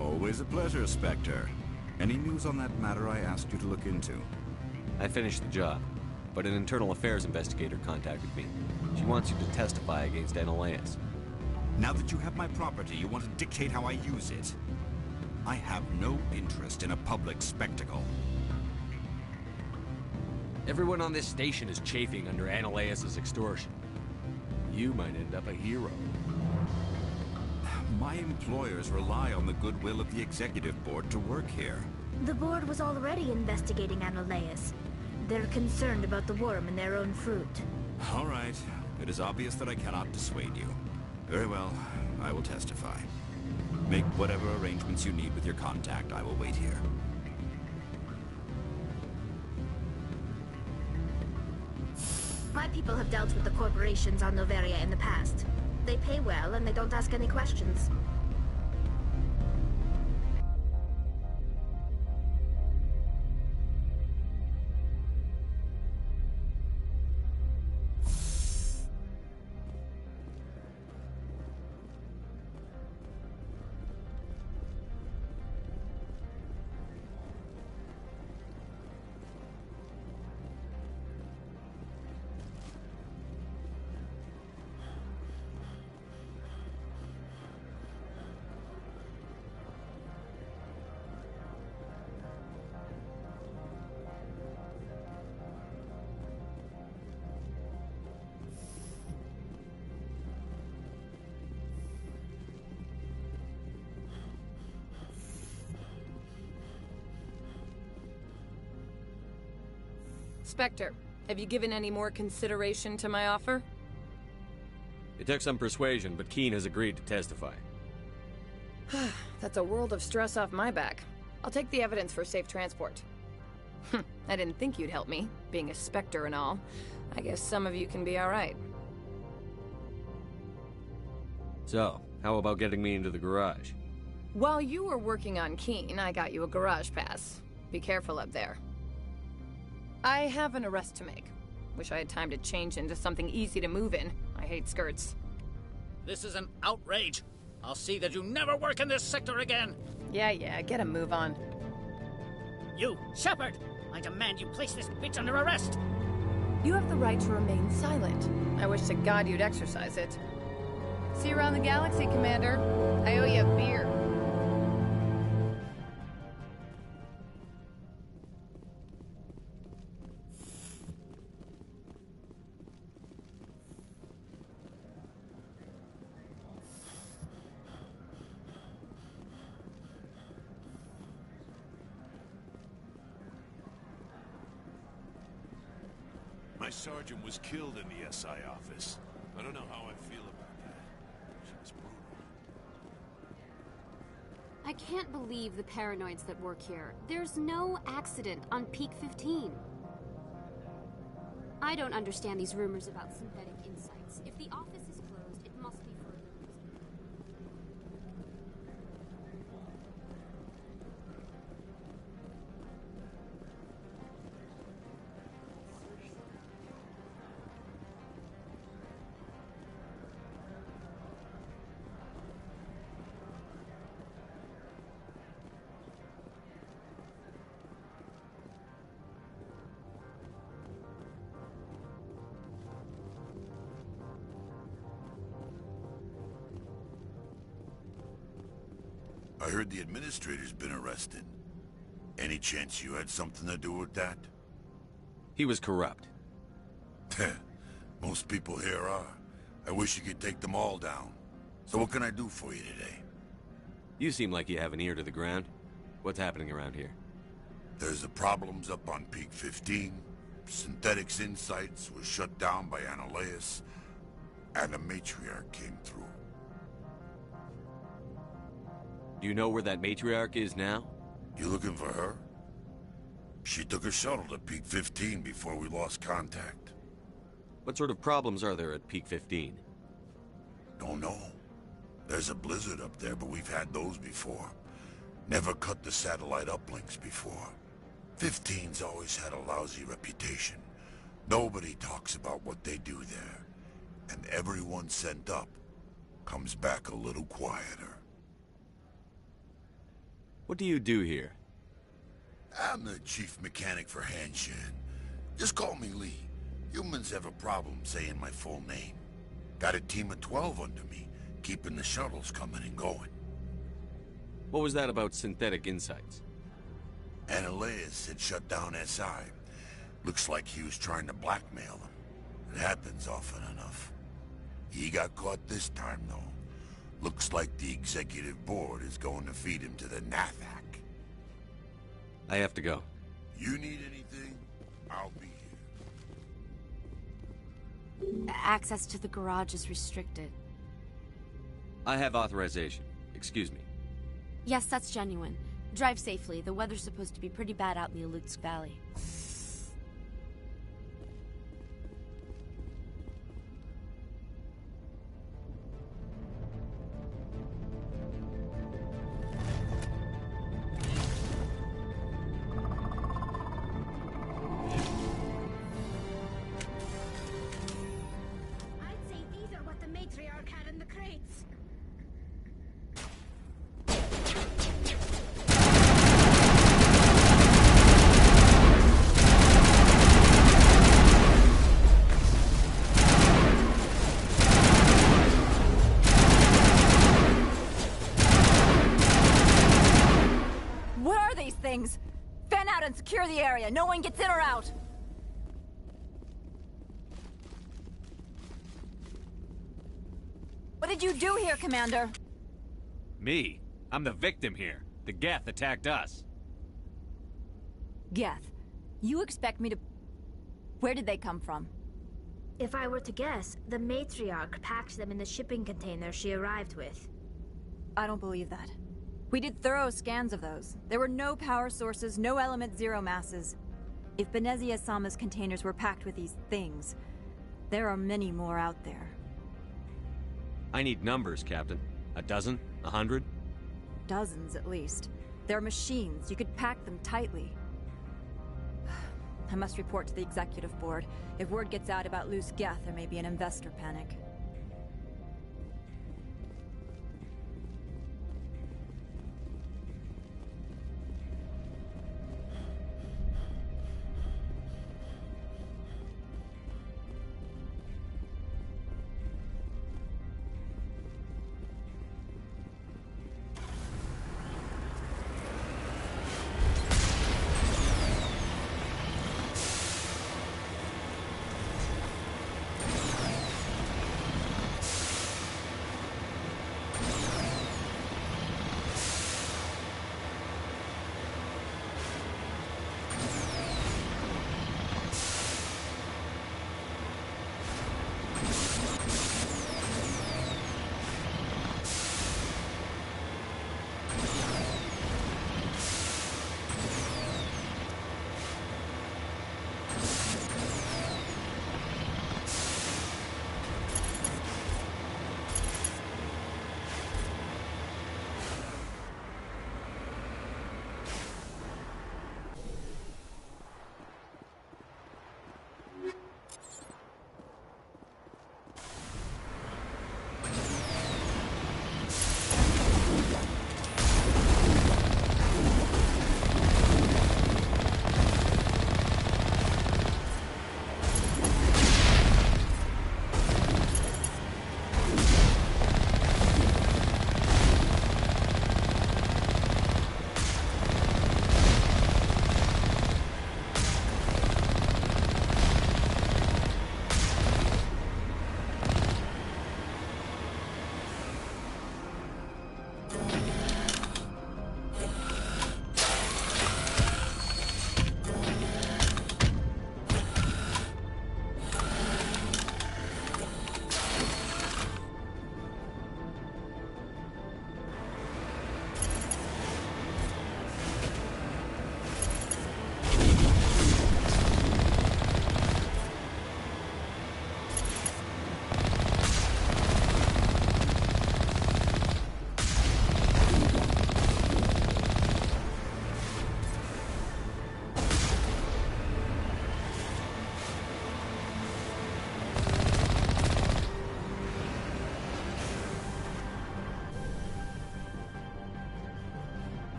Always a pleasure, Spectre. Any news on that matter I asked you to look into? I finished the job, but an internal affairs investigator contacted me. She wants you to testify against Analaeus. Now that you have my property, you want to dictate how I use it. I have no interest in a public spectacle. Everyone on this station is chafing under Analaeus' extortion. You might end up a hero. My employers rely on the goodwill of the Executive Board to work here. The board was already investigating Analaeus. They're concerned about the worm in their own fruit. All right. It is obvious that I cannot dissuade you. Very well. I will testify. Make whatever arrangements you need with your contact. I will wait here. My people have dealt with the corporations on Noveria in the past. They pay well, and they don't ask any questions. Spectre, have you given any more consideration to my offer? It took some persuasion, but Keene has agreed to testify. That's a world of stress off my back. I'll take the evidence for safe transport. I didn't think you'd help me, being a Spectre and all. I guess some of you can be alright. So, how about getting me into the garage? While you were working on Keene, I got you a garage pass. Be careful up there. I have an arrest to make. Wish I had time to change into something easy to move in. I hate skirts. This is an outrage. I'll see that you never work in this sector again. Yeah, get a move on. You, Shepard! I demand you place this bitch under arrest! You have the right to remain silent. I wish to God you'd exercise it. See you around the galaxy, Commander. I owe you a beer. My sergeant was killed in the SI office. I don't know how I feel about that. She was brutal. I can't believe the paranoids that work here. There's no accident on Peak 15. I don't understand these rumors about synthetic insights. If the office is closed, it must be for a good reason. I heard the administrator's been arrested. Any chance you had something to do with that? He was corrupt. Most people here are. I wish you could take them all down. So what can I do for you today? You seem like you have an ear to the ground. What's happening around here? There's the problems up on Peak 15. Synthetics Insights was shut down by Analeus. And a matriarch came through. Do you know where that matriarch is now? You looking for her? She took a shuttle to Peak 15 before we lost contact. What sort of problems are there at Peak 15? Don't know. There's a blizzard up there, but we've had those before. Never cut the satellite uplinks before. 15's always had a lousy reputation. Nobody talks about what they do there. And everyone sent up comes back a little quieter. What do you do here? I'm the chief mechanic for Hanshan. Just call me Lee. Humans have a problem saying my full name. Got a team of 12 under me, keeping the shuttles coming and going. What was that about Synthetic Insights? Analeus had shut down SI. Looks like he was trying to blackmail them. It happens often enough. He got caught this time, though. Looks like the executive board is going to feed him to the Nathak. I have to go. You need anything? I'll be here. Access to the garage is restricted. I have authorization. Excuse me. Yes, that's genuine. Drive safely. The weather's supposed to be pretty bad out in the Alutsk Valley. Fan out and secure the area. No one gets in or out. What did you do here, Commander? Me? I'm the victim here. The Geth attacked us. Geth, you expect me to... Where did they come from? If I were to guess, the matriarch packed them in the shipping container she arrived with. I don't believe that. We did thorough scans of those. There were no power sources, no element zero masses. If Benezia-sama's containers were packed with these things, there are many more out there. I need numbers, Captain. A dozen? 100? Dozens, at least. They're machines. You could pack them tightly. I must report to the executive board. If word gets out about loose Geth, there may be an investor panic.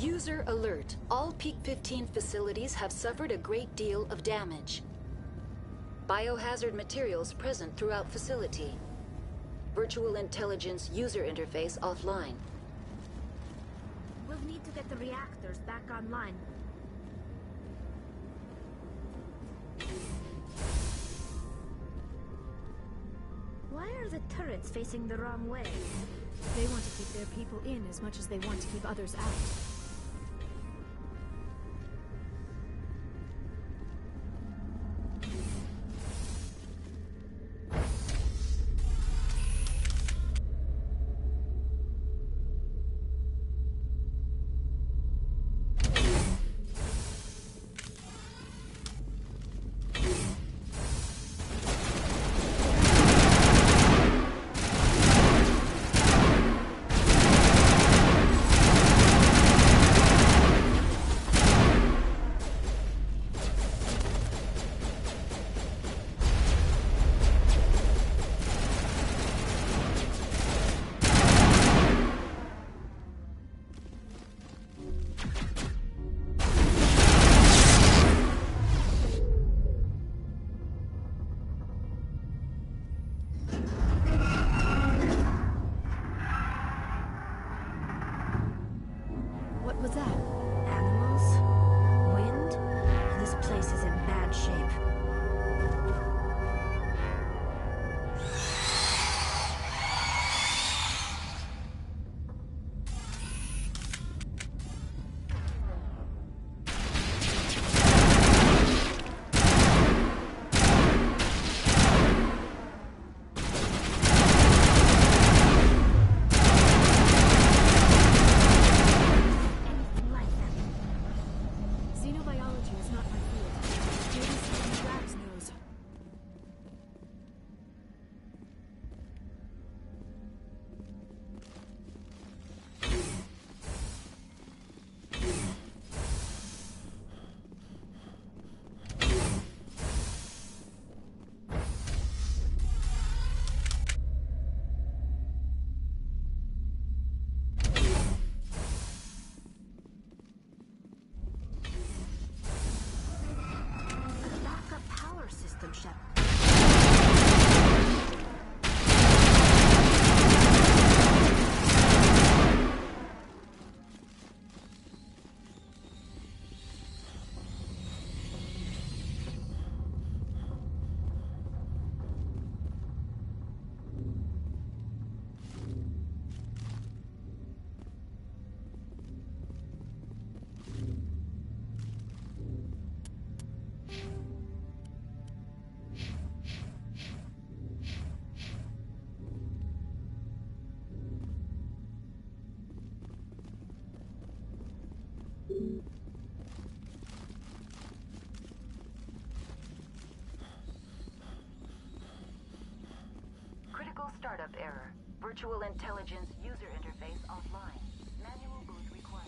User alert. All Peak 15 facilities have suffered a great deal of damage. Biohazard materials present throughout facility. Virtual intelligence user interface offline. We'll need to get the reactors back online. Why are the turrets facing the wrong way? They want to keep their people in as much as they want to keep others out. What was that? Animals? Wind? This place is in bad shape. Xenobiology is not my field. Maybe someone in the labs knows. Backup power system, Shep. Critical startup error. Virtual intelligence user interface offline. Manual boot required.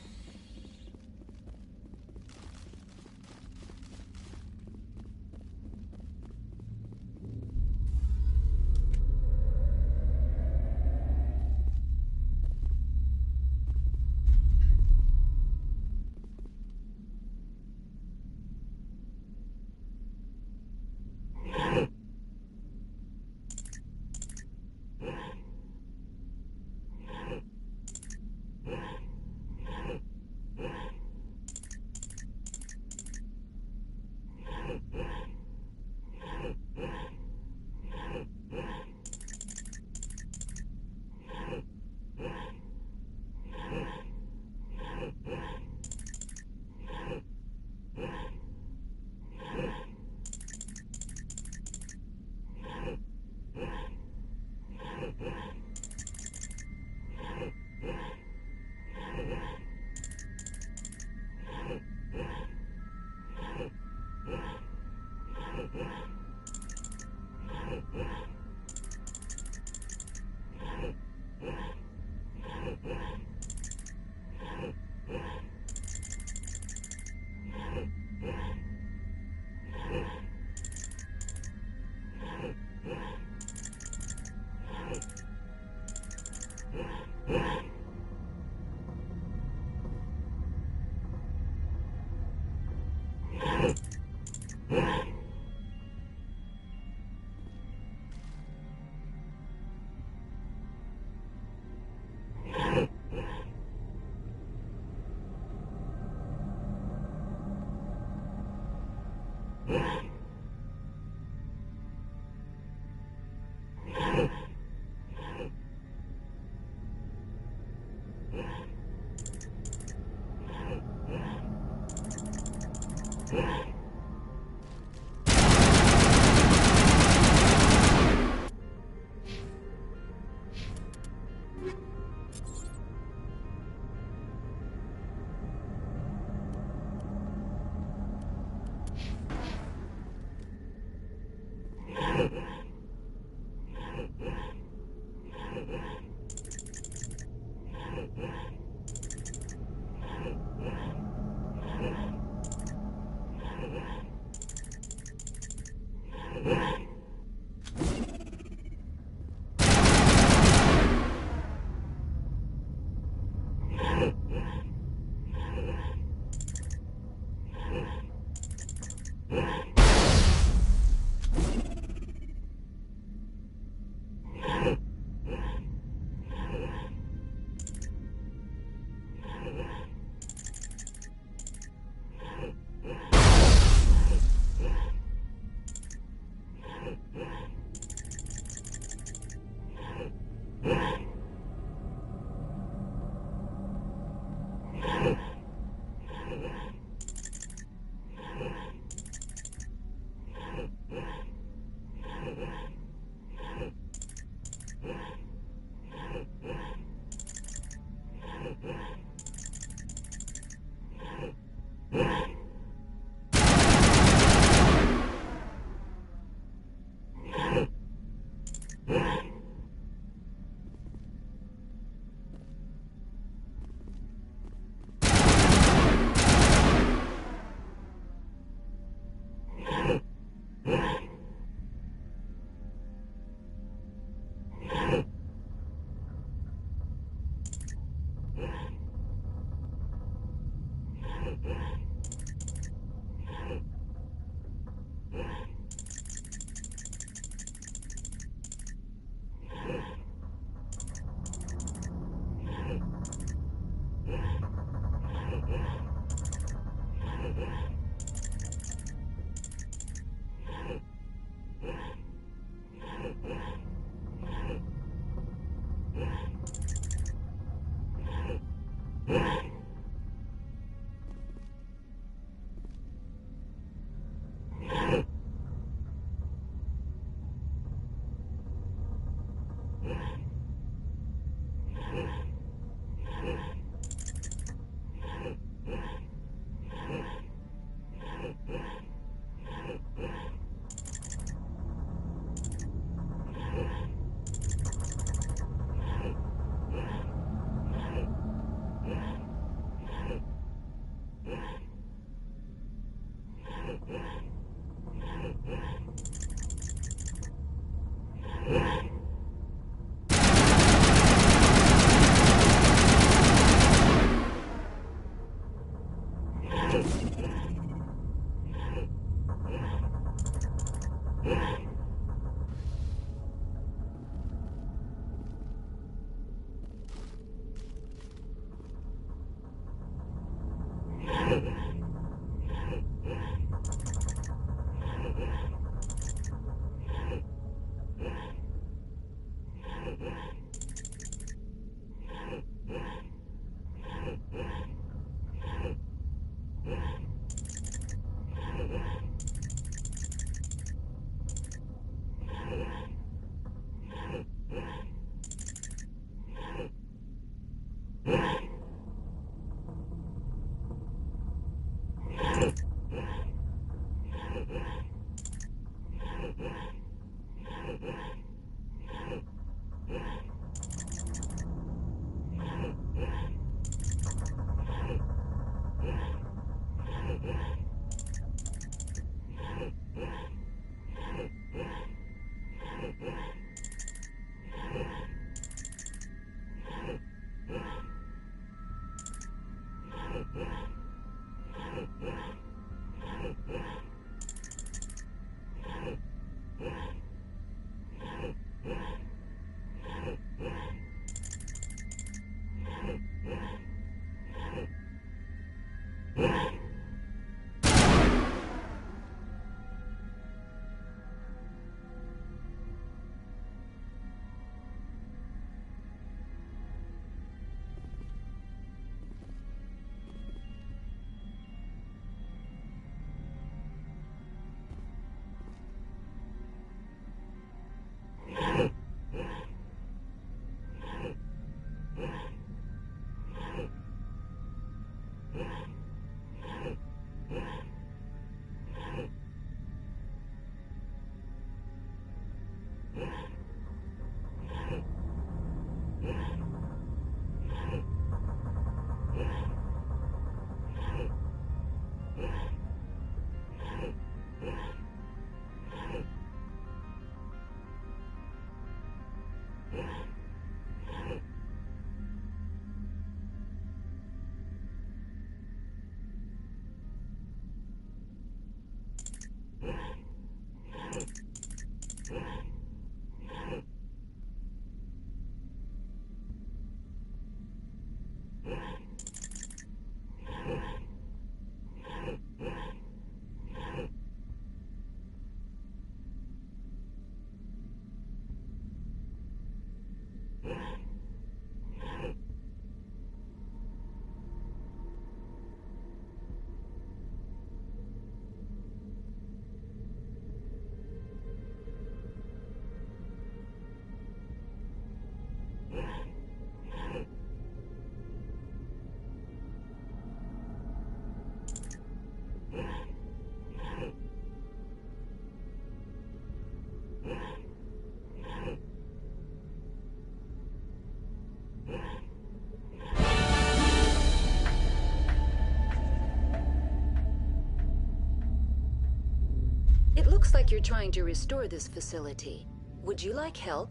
It looks like you're trying to restore this facility. Would you like help?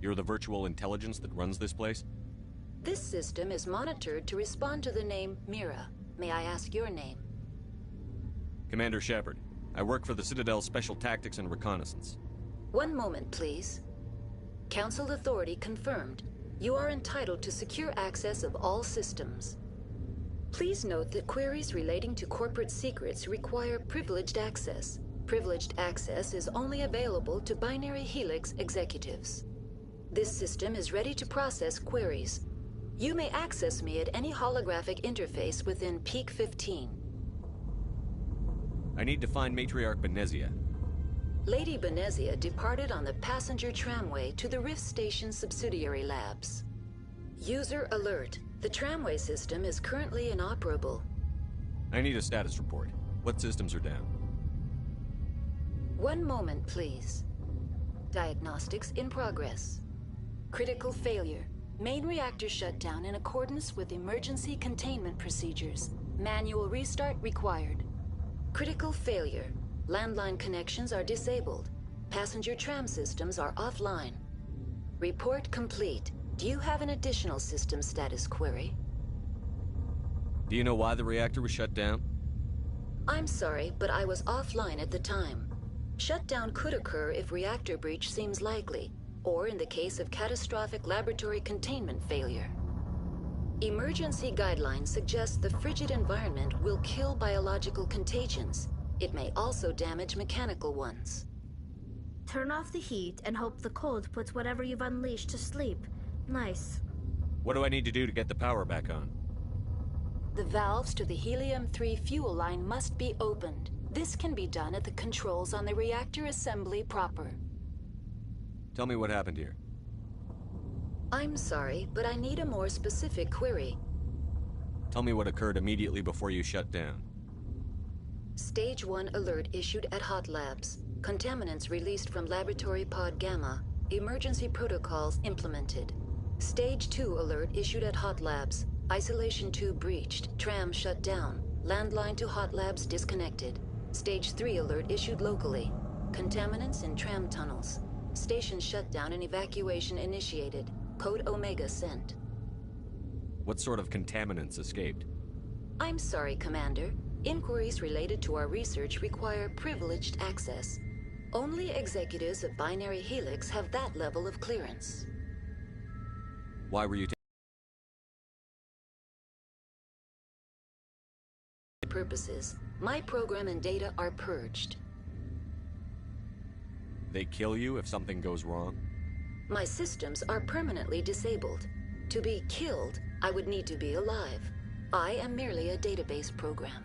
You're the virtual intelligence that runs this place? This system is monitored to respond to the name Mira. May I ask your name? Commander Shepard. I work for the Citadel Special Tactics and Reconnaissance. One moment, please. Council authority confirmed. You are entitled to secure access of all systems. Please note that queries relating to corporate secrets require privileged access. Privileged access is only available to Binary Helix executives. This system is ready to process queries. You may access me at any holographic interface within Peak 15. I need to find Matriarch Benezia. Lady Benezia departed on the passenger tramway to the Rift Station subsidiary labs. User alert. The tramway system is currently inoperable. I need a status report. What systems are down? One moment, please. Diagnostics in progress. Critical failure. Main reactor shut down in accordance with emergency containment procedures. Manual restart required. Critical failure. Landline connections are disabled. Passenger tram systems are offline. Report complete. Do you have an additional system status query? Do you know why the reactor was shut down? I'm sorry, but I was offline at the time. Shutdown could occur if reactor breach seems likely, or in the case of catastrophic laboratory containment failure. Emergency guidelines suggest the frigid environment will kill biological contagions. It may also damage mechanical ones. Turn off the heat and hope the cold puts whatever you've unleashed to sleep. Nice. What do I need to do to get the power back on? The valves to the Helium-3 fuel line must be opened. This can be done at the controls on the reactor assembly proper. Tell me what happened here. I'm sorry, but I need a more specific query. Tell me what occurred immediately before you shut down. Stage 1 alert issued at Hot Labs. Contaminants released from Laboratory Pod Gamma. Emergency protocols implemented. Stage 2 alert issued at Hot Labs. Isolation 2 breached. Tram shut down. Landline to Hot Labs disconnected. Stage 3 alert issued locally. Contaminants in tram tunnels. Station shutdown and evacuation initiated. Code Omega sent. What sort of contaminants escaped? I'm sorry, Commander. Inquiries related to our research require privileged access. Only executives of Binary Helix have that level of clearance. Why were you purposes, my program and data are purged. They kill you if something goes wrong? My systems are permanently disabled. To be killed, I would need to be alive. I am merely a database program.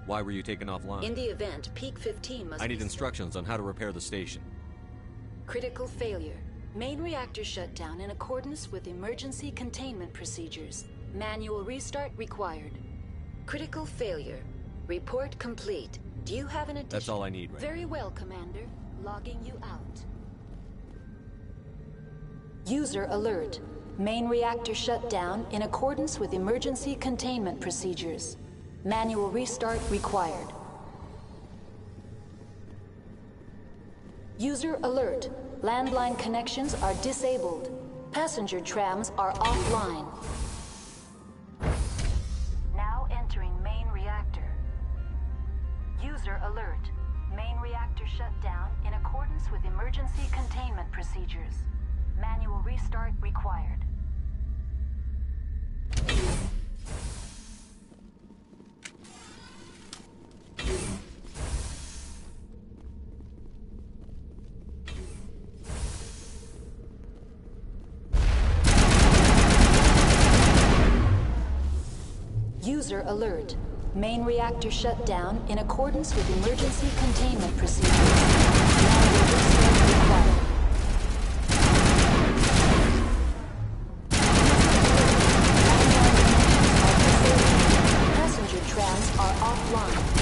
Why were you taken offline? In the event, Peak 15 must I need instructions on how to repair the station. Critical failure. Main reactor shut down in accordance with emergency containment procedures. Manual restart required. Critical failure. Report complete. Do you have an addition? That's all I need right Very well, Commander. Logging you out. User alert. Main reactor shut down in accordance with emergency containment procedures. Manual restart required. User alert. Landline connections are disabled. Passenger trams are offline. Now entering main reactor. User alert. Main reactor shut down in accordance with emergency containment procedures. Manual restart required. User alert. Main reactor shut down in accordance with emergency containment procedures. Manual restart required. Passenger trams are offline.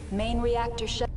Main reactor shut.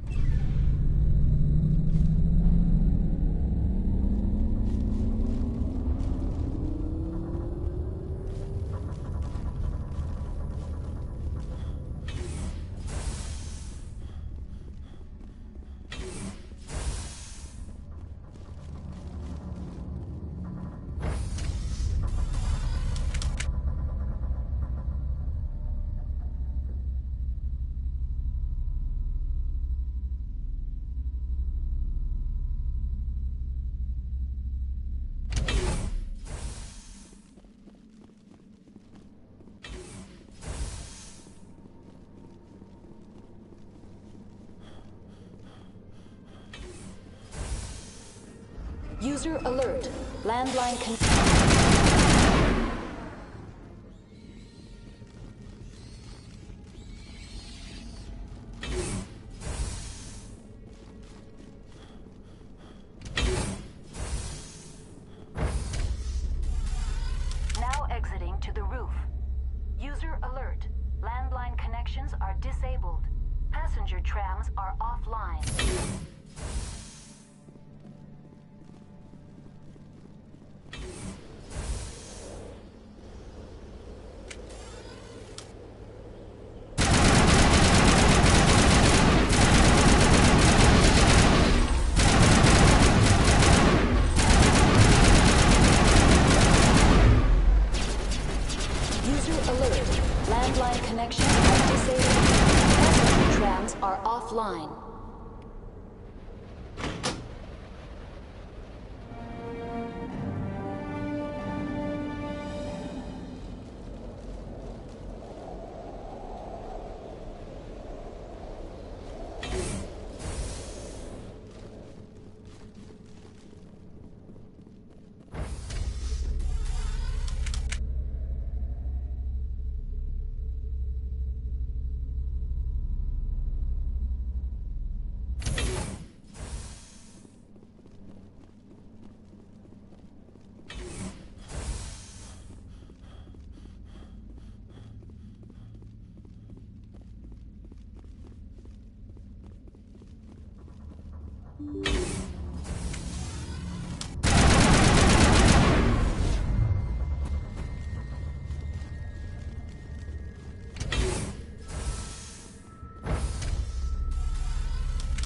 User alert. Landline now exiting to the roof. User alert. Landline connections are disabled. Passenger trams are offline. Landline connections are disabled. Passenger trams are offline.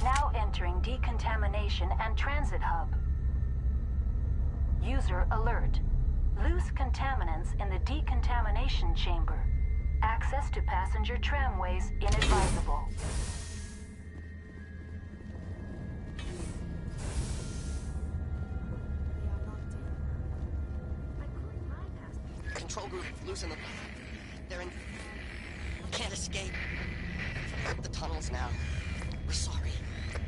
Now entering decontamination and transit hub. User alert. Loose contaminants in the decontamination chamber. Access to passenger tramways inadvisable. Control group, loosen them. They're in... Can't escape. The tunnels now. We're sorry.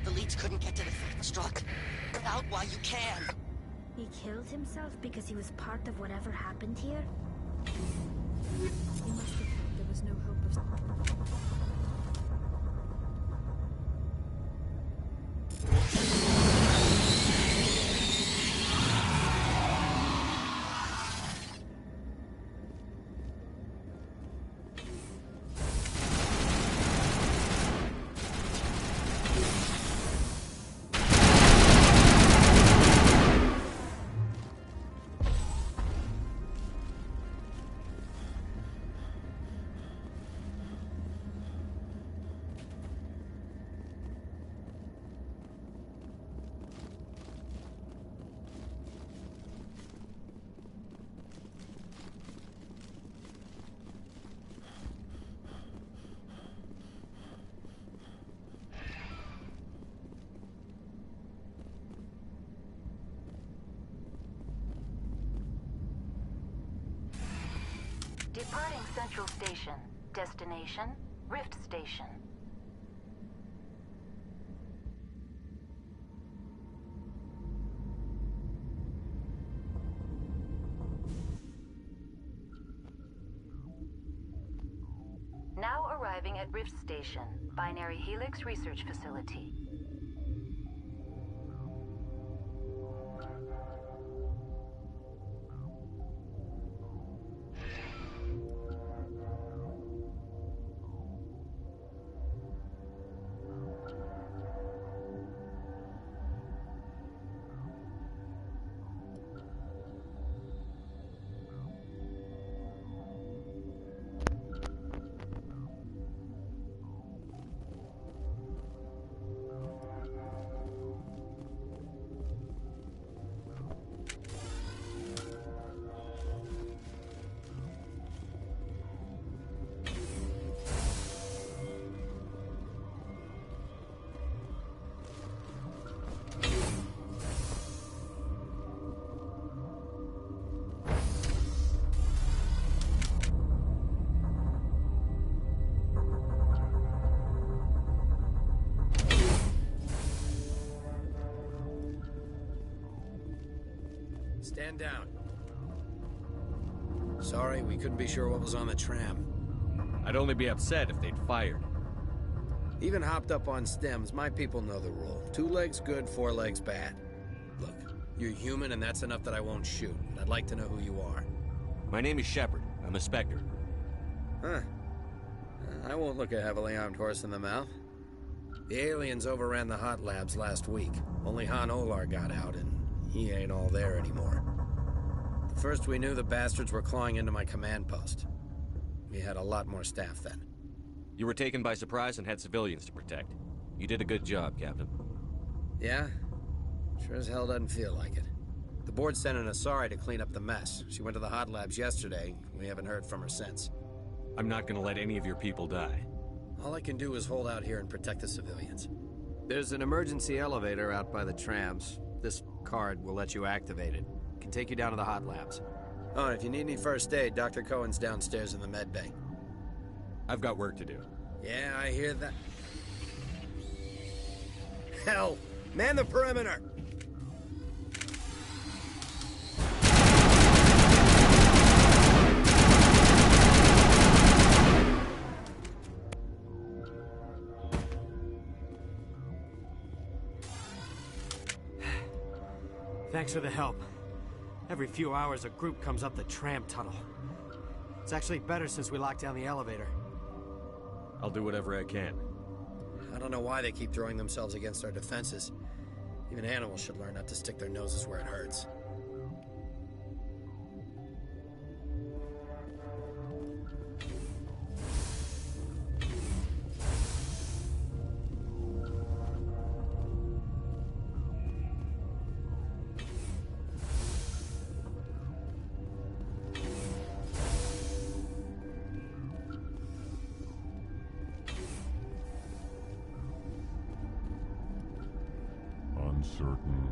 The leads couldn't get to the struck. Get out while you can. He killed himself because he was part of whatever happened here? He must have thought there was no hope of... Departing Central Station. Destination, Rift Station. Now arriving at Rift Station, Binary Helix Research Facility. Stand down. Sorry, we couldn't be sure what was on the tram. I'd only be upset if they'd fired. Even hopped up on stems, my people know the rule. 2 legs good, 4 legs bad. Look, you're human and that's enough that I won't shoot. And I'd like to know who you are. My name is Shepard. I'm a Spectre. Huh. I won't look a heavily armed horse in the mouth. The aliens overran the hot labs last week. Only Han Olar got out, and he ain't all there anymore. The first we knew, the bastards were clawing into my command post. We had a lot more staff then. You were taken by surprise and had civilians to protect. You did a good job, Captain. Yeah? Sure as hell doesn't feel like it. The board sent an Asari to clean up the mess. She went to the hot labs yesterday. We haven't heard from her since. I'm not gonna let any of your people die. All I can do is hold out here and protect the civilians. There's an emergency elevator out by the trams. This card will let you activate it. It can take you down to the hot labs. Oh, and if you need any first aid, Dr. Cohen's downstairs in the med bay. I've got work to do. Yeah, I hear that. Hell! Man the perimeter! Thanks for the help. Every few hours, a group comes up the tram tunnel. It's actually better since we locked down the elevator. I'll do whatever I can. I don't know why they keep throwing themselves against our defenses. Even animals should learn not to stick their noses where it hurts. Uncertain.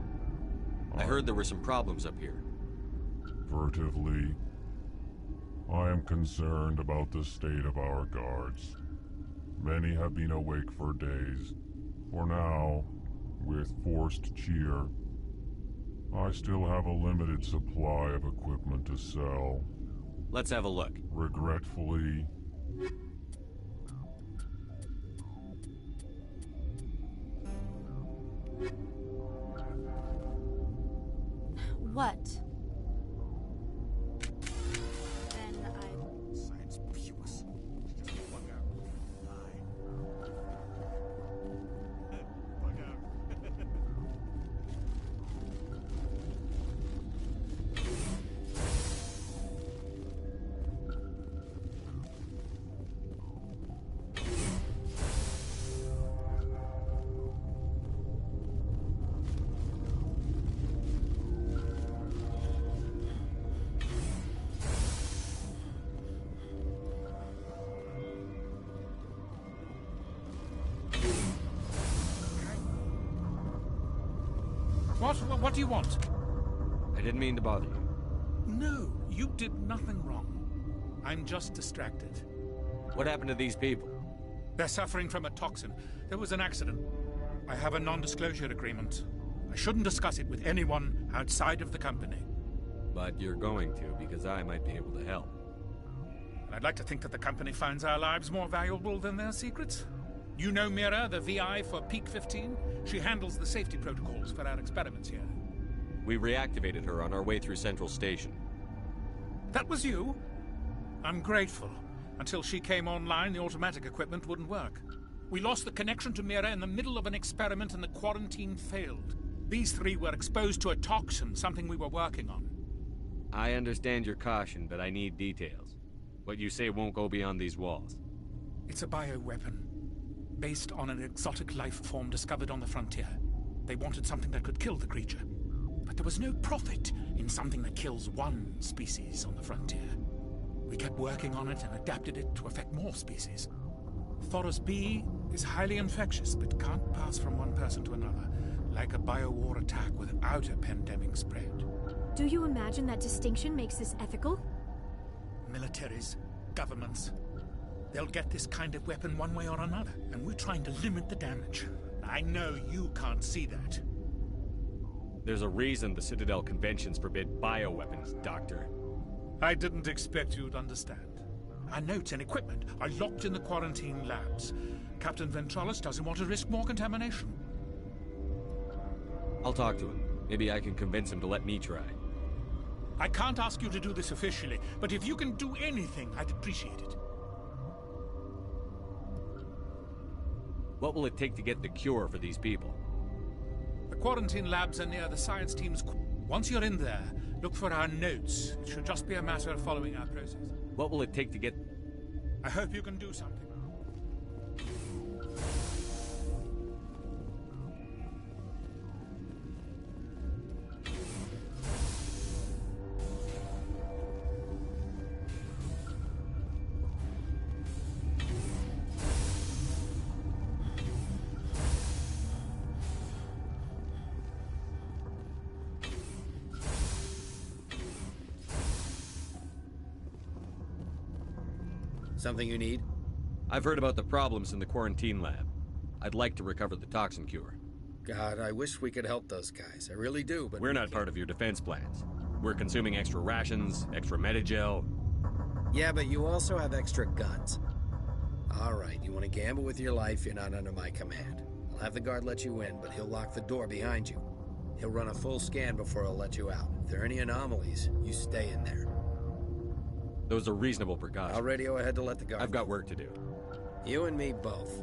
I heard there were some problems up here. Furtively. I am concerned about the state of our guards. Many have been awake for days. For now, with forced cheer, I still have a limited supply of equipment to sell. Let's have a look. Regretfully, What? Science Pubis. Bug out. Lie. Bug out. What do you want? I didn't mean to bother you. No, you did nothing wrong. I'm just distracted. What happened to these people? They're suffering from a toxin. There was an accident. I have a non-disclosure agreement. I shouldn't discuss it with anyone outside of the company. But you're going to, because I might be able to help. And I'd like to think that the company finds our lives more valuable than their secrets. You know Mira, the VI for Peak 15? She handles the safety protocols for our experiments here. We reactivated her on our way through Central Station. That was you? I'm grateful. Until she came online, the automatic equipment wouldn't work. We lost the connection to Mira in the middle of an experiment and the quarantine failed. These 3 were exposed to a toxin, something we were working on. I understand your caution, but I need details. What you say won't go beyond these walls. It's a bioweapon, based on an exotic life form discovered on the frontier. They wanted something that could kill the creature. But there was no profit in something that kills one species on the frontier. We kept working on it and adapted it to affect more species. Thoros B is highly infectious, but can't pass from one person to another, like a biowar attack without a pandemic spread. Do you imagine that distinction makes this ethical? Militaries, governments, they'll get this kind of weapon one way or another, and we're trying to limit the damage. I know you can't see that. There's a reason the Citadel conventions forbid bioweapons, Doctor. I didn't expect you'd understand. Our notes and equipment are locked in the quarantine labs. Captain Ventralis doesn't want to risk more contamination. I'll talk to him. Maybe I can convince him to let me try. I can't ask you to do this officially, but if you can do anything, I'd appreciate it. What will it take to get the cure for these people? The quarantine labs are near the science team's... Once you're in there, look for our notes. It should just be a matter of following our process. What will it take to get... I hope you can do something. Something you need? I've heard about the problems in the quarantine lab. I'd like to recover the toxin cure. God, I wish we could help those guys. I really do, but... We're not part of your defense plans. We're consuming extra rations, extra Medigel. Yeah, but you also have extra guns. All right, you want to gamble with your life, you're not under my command. I'll have the guard let you in, but he'll lock the door behind you. He'll run a full scan before he'll let you out. If there are any anomalies, you stay in there. Those are reasonable precautions. I'll radio ahead to let the guard... I've got work to do. You and me both.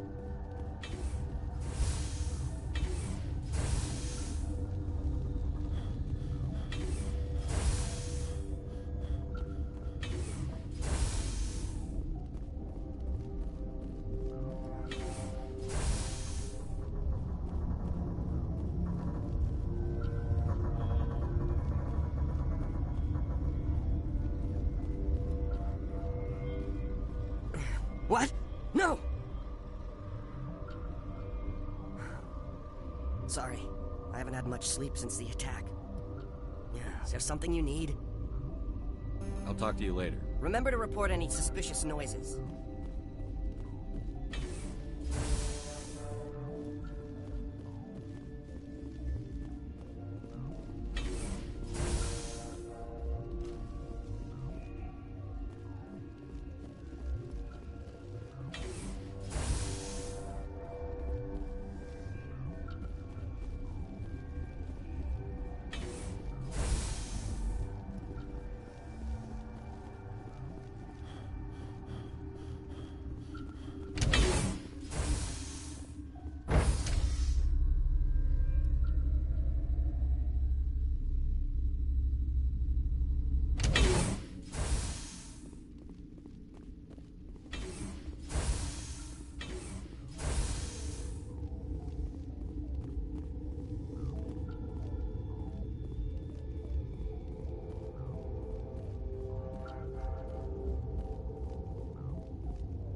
What? No! Sorry. I haven't had much sleep since the attack. Yeah, is there something you need? I'll talk to you later. Remember to report any suspicious noises.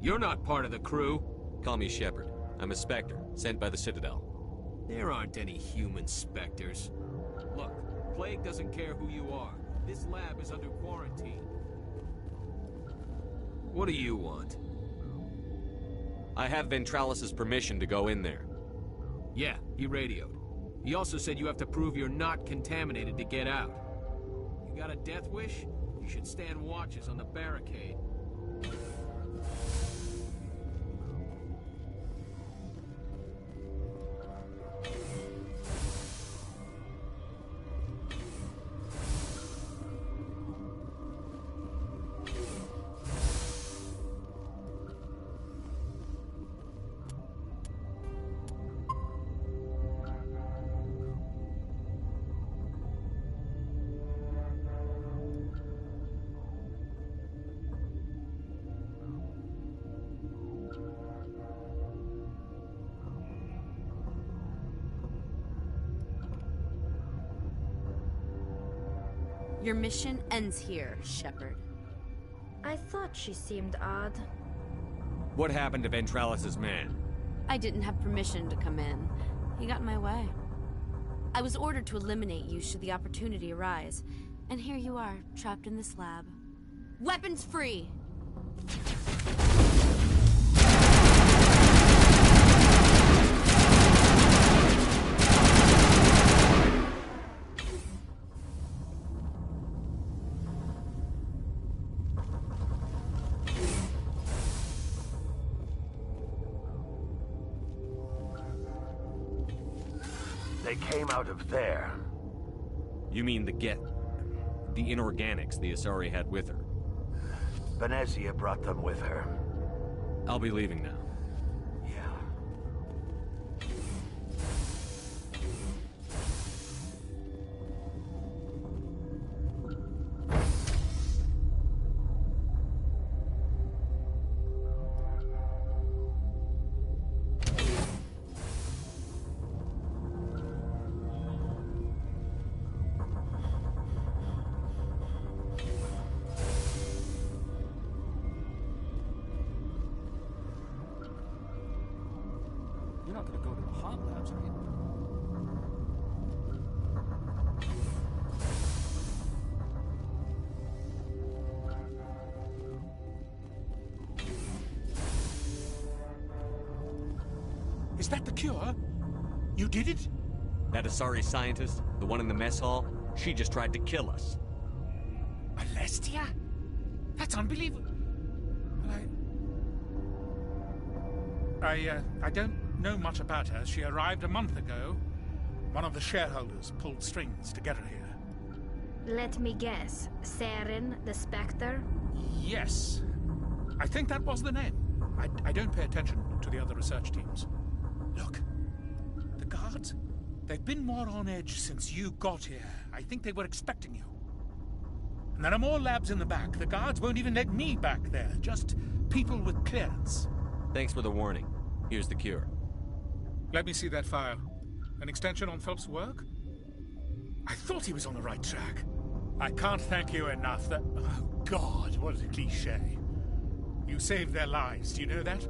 You're not part of the crew. Call me Shepard. I'm a Spectre, sent by the Citadel. There aren't any human Spectres. Look, Plague doesn't care who you are. This lab is under quarantine. What do you want? I have Ventralis' permission to go in there. Yeah, he radioed. He also said you have to prove you're not contaminated to get out. You got a death wish? You should stand watches on the barricade. Your mission ends here, Shepard. I thought she seemed odd. What happened to Ventralis' man? I didn't have permission to come in. He got in my way. I was ordered to eliminate you should the opportunity arise. And here you are, trapped in this lab. Weapons free! came out of there. You mean the inorganics the Asari had with her? Venezia brought them with her. I'll be leaving now. You're not going to go to the hot labs, are you? Is that the cure? You did it? That Asari scientist, the one in the mess hall, she just tried to kill us. Alestia? That's unbelievable. I don't know much about her. She arrived a month ago. One of the shareholders pulled strings to get her here. Let me guess. Saren, the Spectre? Yes. I think that was the name. I don't pay attention to the other research teams. Look, the guards, they've been more on edge since you got here. I think they were expecting you. And there are more labs in the back. The guards won't even let me back there. Just people with clearance. Thanks for the warning. Here's the cure. Let me see that file. An extension on Phelps' work? I thought he was on the right track. I can't thank you enough that... Oh, God, what a cliché. You saved their lives, do you know that?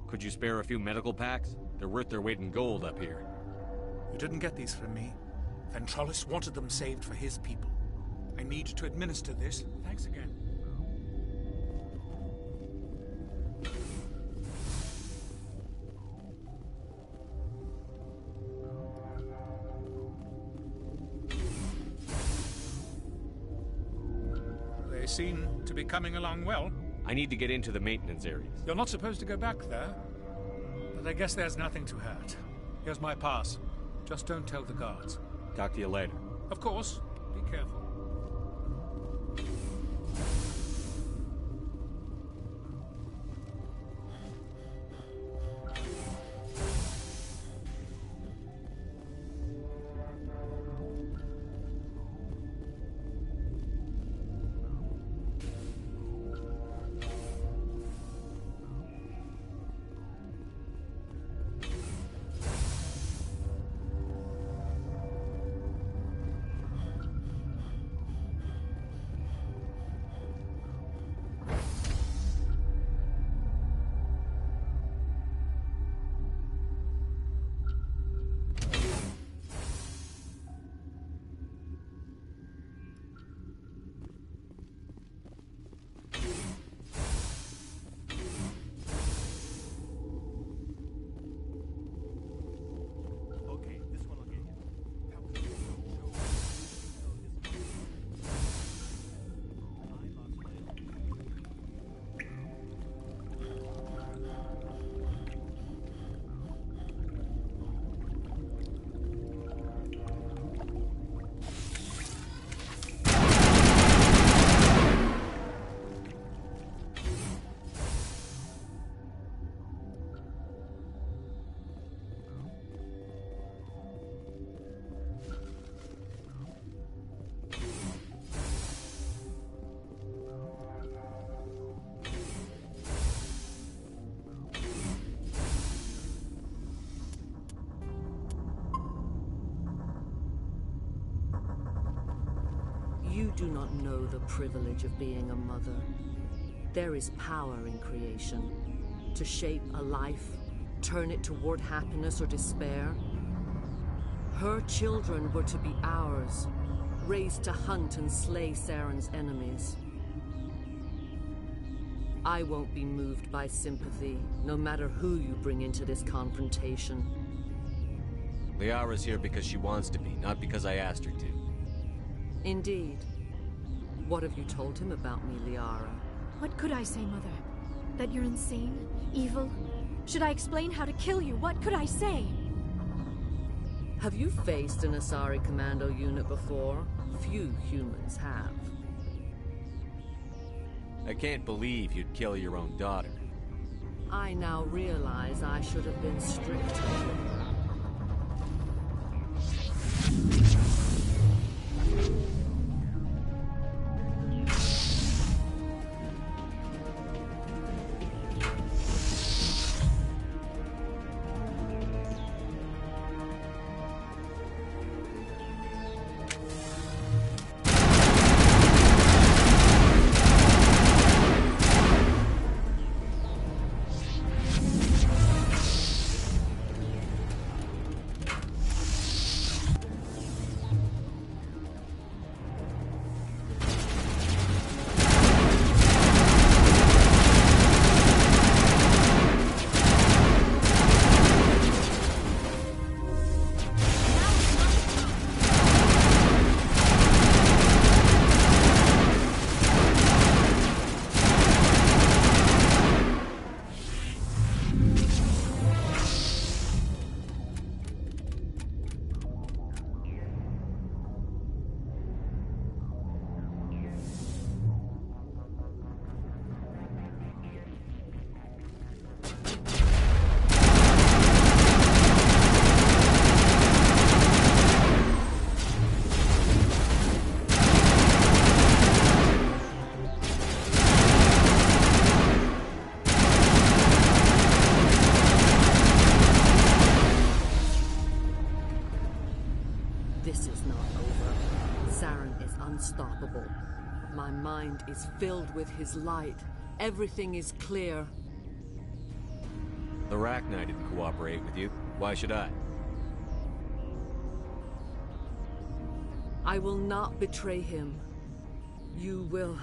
Could you spare a few medical packs? They're worth their weight in gold up here. You didn't get these from me. Ventrolis wanted them saved for his people. I need to administer this. Thanks again. They seem to be coming along well. I need to get into the maintenance areas. You're not supposed to go back there, but I guess there's nothing to hurt. Here's my pass. Just don't tell the guards. Talk to you later. Of course. Be careful. You do not know the privilege of being a mother. There is power in creation. To shape a life, turn it toward happiness or despair. Her children were to be ours, raised to hunt and slay Saren's enemies. I won't be moved by sympathy, no matter who you bring into this confrontation. Liara's here because she wants to be, not because I asked her to. Indeed. What have you told him about me, Liara? What could I say, Mother? That you're insane? Evil? Should I explain how to kill you? What could I say? Have you faced an Asari commando unit before? Few humans have. I can't believe you'd kill your own daughter. I now realize I should have been stricter. This is not over. Saren is unstoppable. My mind is filled with his light. Everything is clear. The Rachni didn't cooperate with you. Why should I? I will not betray him. You will...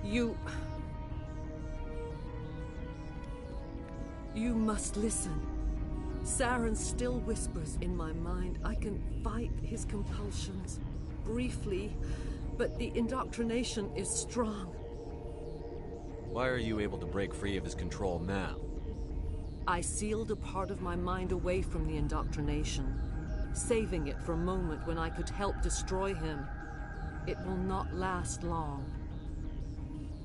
You must listen. Saren still whispers in my mind. I can fight his compulsions, briefly, but the indoctrination is strong. Why are you able to break free of his control now? I sealed a part of my mind away from the indoctrination, saving it for a moment when I could help destroy him. It will not last long.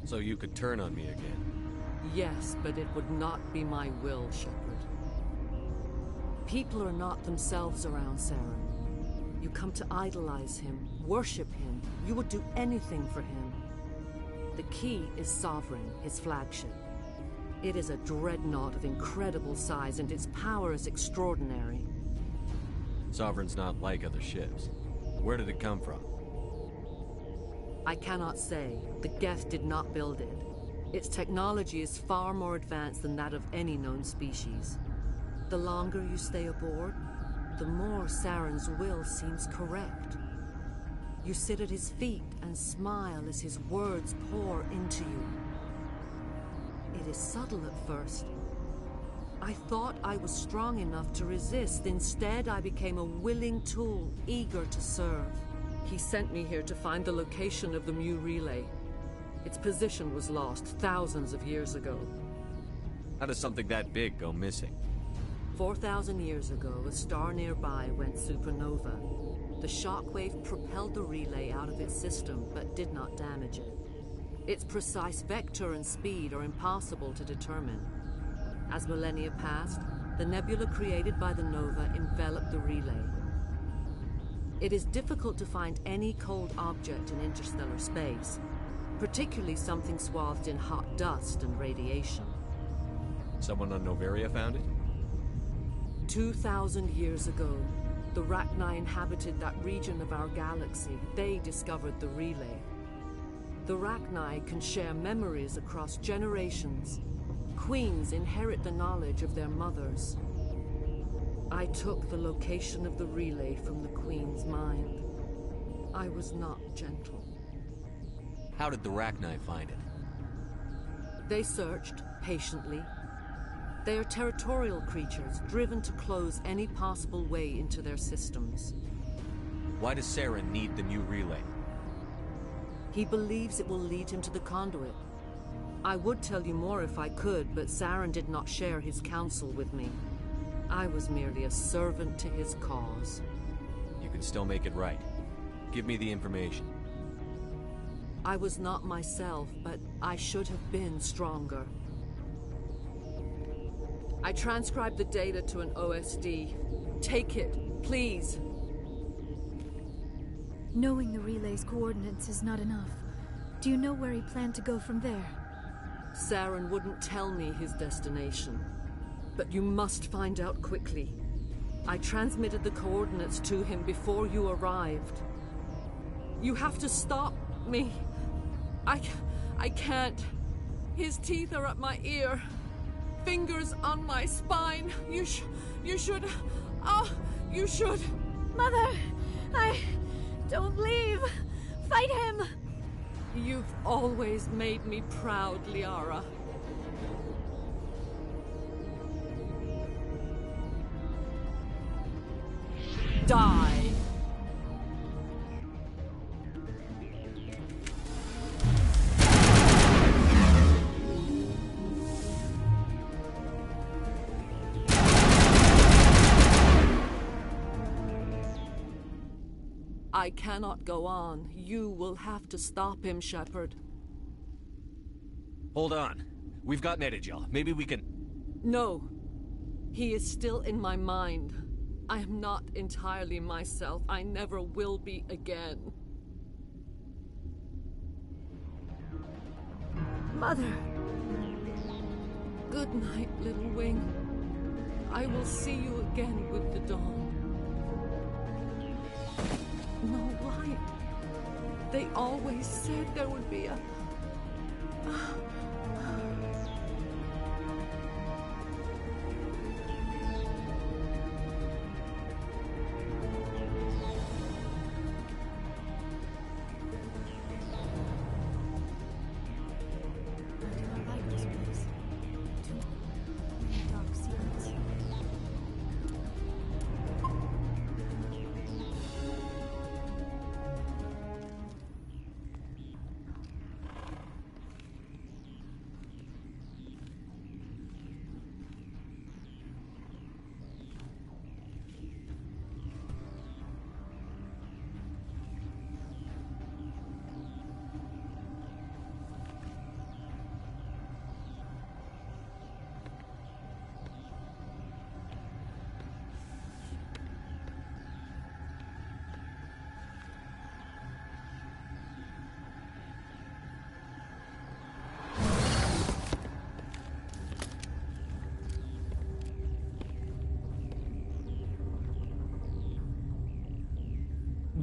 So you could turn on me again? Yes, but it would not be my will, Shepard. People are not themselves around Saren. You come to idolize him, worship him. You would do anything for him. The key is Sovereign, his flagship. It is a dreadnought of incredible size, and its power is extraordinary. Sovereign's not like other ships. Where did it come from? I cannot say. The Geth did not build it. Its technology is far more advanced than that of any known species. The longer you stay aboard, the more Saren's will seems correct. You sit at his feet and smile as his words pour into you. It is subtle at first. I thought I was strong enough to resist. Instead, I became a willing tool, eager to serve. He sent me here to find the location of the Mu relay. Its position was lost thousands of years ago. How does something that big go missing? 4,000 years ago, a star nearby went supernova. The shockwave propelled the relay out of its system, but did not damage it. Its precise vector and speed are impossible to determine. As millennia passed, the nebula created by the nova enveloped the relay. It is difficult to find any cold object in interstellar space, particularly something swathed in hot dust and radiation. Someone on Noveria found it? 2,000 years ago, the Rachni inhabited that region of our galaxy. They discovered the relay. The Rachni can share memories across generations. Queens inherit the knowledge of their mothers. I took the location of the relay from the Queen's mind. I was not gentle. How did the Rachni find it? They searched, patiently. They are territorial creatures, driven to close any possible way into their systems. Why does Saren need the new relay? He believes it will lead him to the conduit. I would tell you more if I could, but Saren did not share his counsel with me. I was merely a servant to his cause. You can still make it right. Give me the information. I was not myself, but I should have been stronger. I transcribed the data to an OSD. Take it, please. Knowing the relay's coordinates is not enough. Do you know where he planned to go from there? Saren wouldn't tell me his destination. But you must find out quickly. I transmitted the coordinates to him before you arrived. You have to stop me. I can't. His teeth are at my ear. Fingers on my spine. You should... Oh, you should... Mother! Don't leave! Fight him! You've always made me proud, Liara. Die! I cannot go on. You will have to stop him, Shepard. Hold on. We've got Medigel. Maybe we can... No. He is still in my mind. I am not entirely myself. I never will be again. Mother! Good night, little wing. I will see you again with the dawn. No light. They always said there would be a...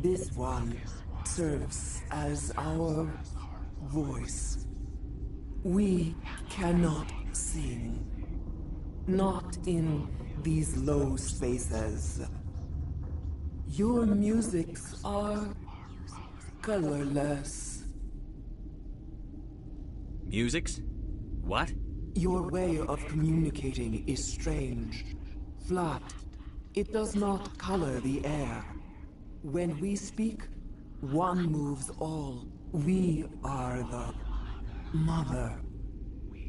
This one serves as our voice. We cannot sing. Not in these low spaces. Your musics are colorless. Musics? What? Your way of communicating is strange. Flat. It does not color the air. When we speak, one moves all. We are the mother.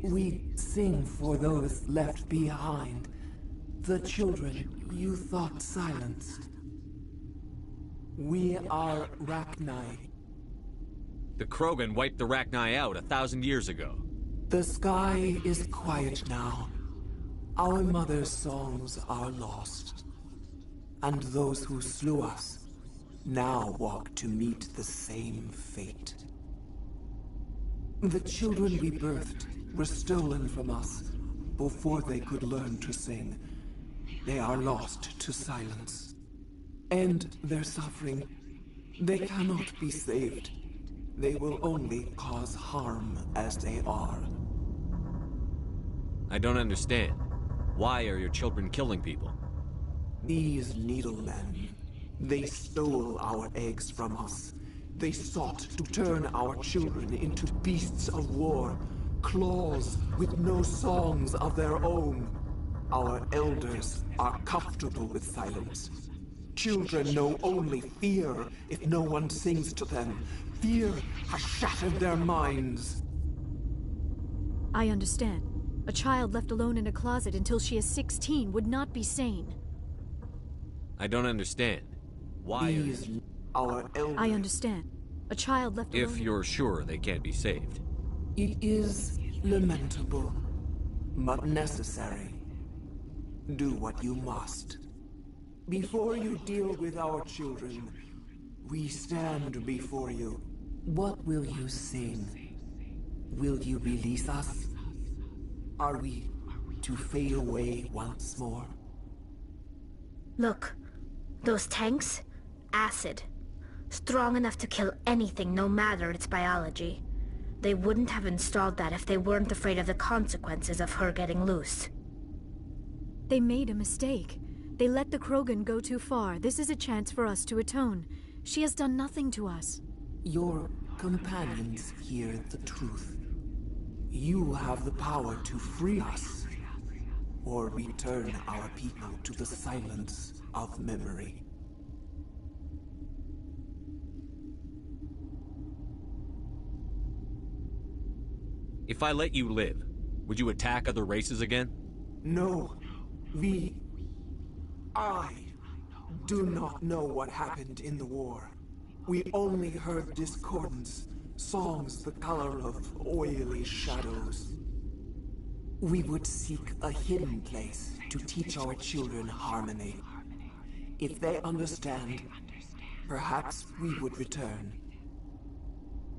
We sing for those left behind. The children you thought silenced. We are Rachni. The Krogan wiped the Rachni out 1,000 years ago. The sky is quiet now. Our mother's songs are lost. And those who slew us now walk to meet the same fate. The children we birthed were stolen from us before they could learn to sing. They are lost to silence. And their suffering, they cannot be saved. They will only cause harm as they are. I don't understand. Why are your children killing people? These needlemen, they stole our eggs from us. They sought to turn our children into beasts of war, claws with no songs of their own. Our elders are comfortable with silence. Children know only fear if no one sings to them. Fear has shattered their minds. I understand. A child left alone in a closet until she is 16 would not be sane. I don't understand. Why? These our elders. I understand. A child left alone. If you're sure they can't be saved. It is lamentable, but necessary. Do what you must. Before you deal with our children, we stand before you. What will you sing? Will you release us? Are we to fade away once more? Look, those tanks? Acid. Strong enough to kill anything, no matter its biology. They wouldn't have installed that if they weren't afraid of the consequences of her getting loose. They made a mistake. They let the Krogan go too far. This is a chance for us to atone. She has done nothing to us. Your companions hear the truth. You have the power to free us, or return our people to the silence of memory. If I let you live, would you attack other races again? No. I do not know what happened in the war. We only heard discordance, songs the color of oily shadows. We would seek a hidden place to teach our children harmony. If they understand, perhaps we would return.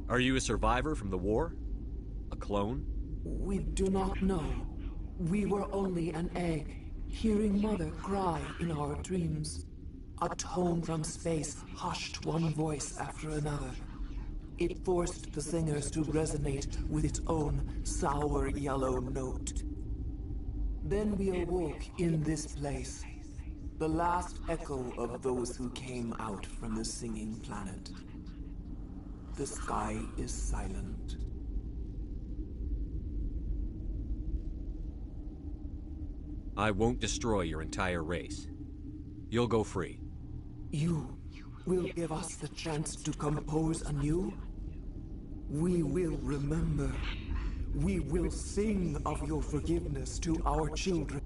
Are you a survivor from the war? A clone? We do not know. We were only an egg, hearing Mother cry in our dreams. A tone from space hushed one voice after another. It forced the singers to resonate with its own sour yellow note. Then we awoke in this place, the last echo of those who came out from the singing planet. The sky is silent. I won't destroy your entire race. You'll go free. You will give us the chance to compose anew? We will remember. We will sing of your forgiveness to our children.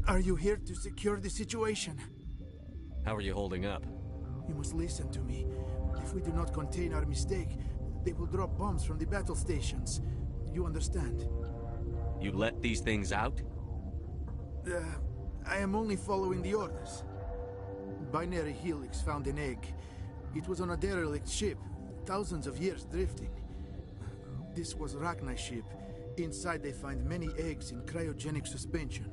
Are you here to secure the situation? How are you holding up? You must listen to me. If we do not contain our mistake, they will drop bombs from the battle stations. You understand? You let these things out? I am only following the orders. Binary Helix found an egg. It was on a derelict ship, thousands of years drifting. This was Rachni's ship. Inside they find many eggs in cryogenic suspension.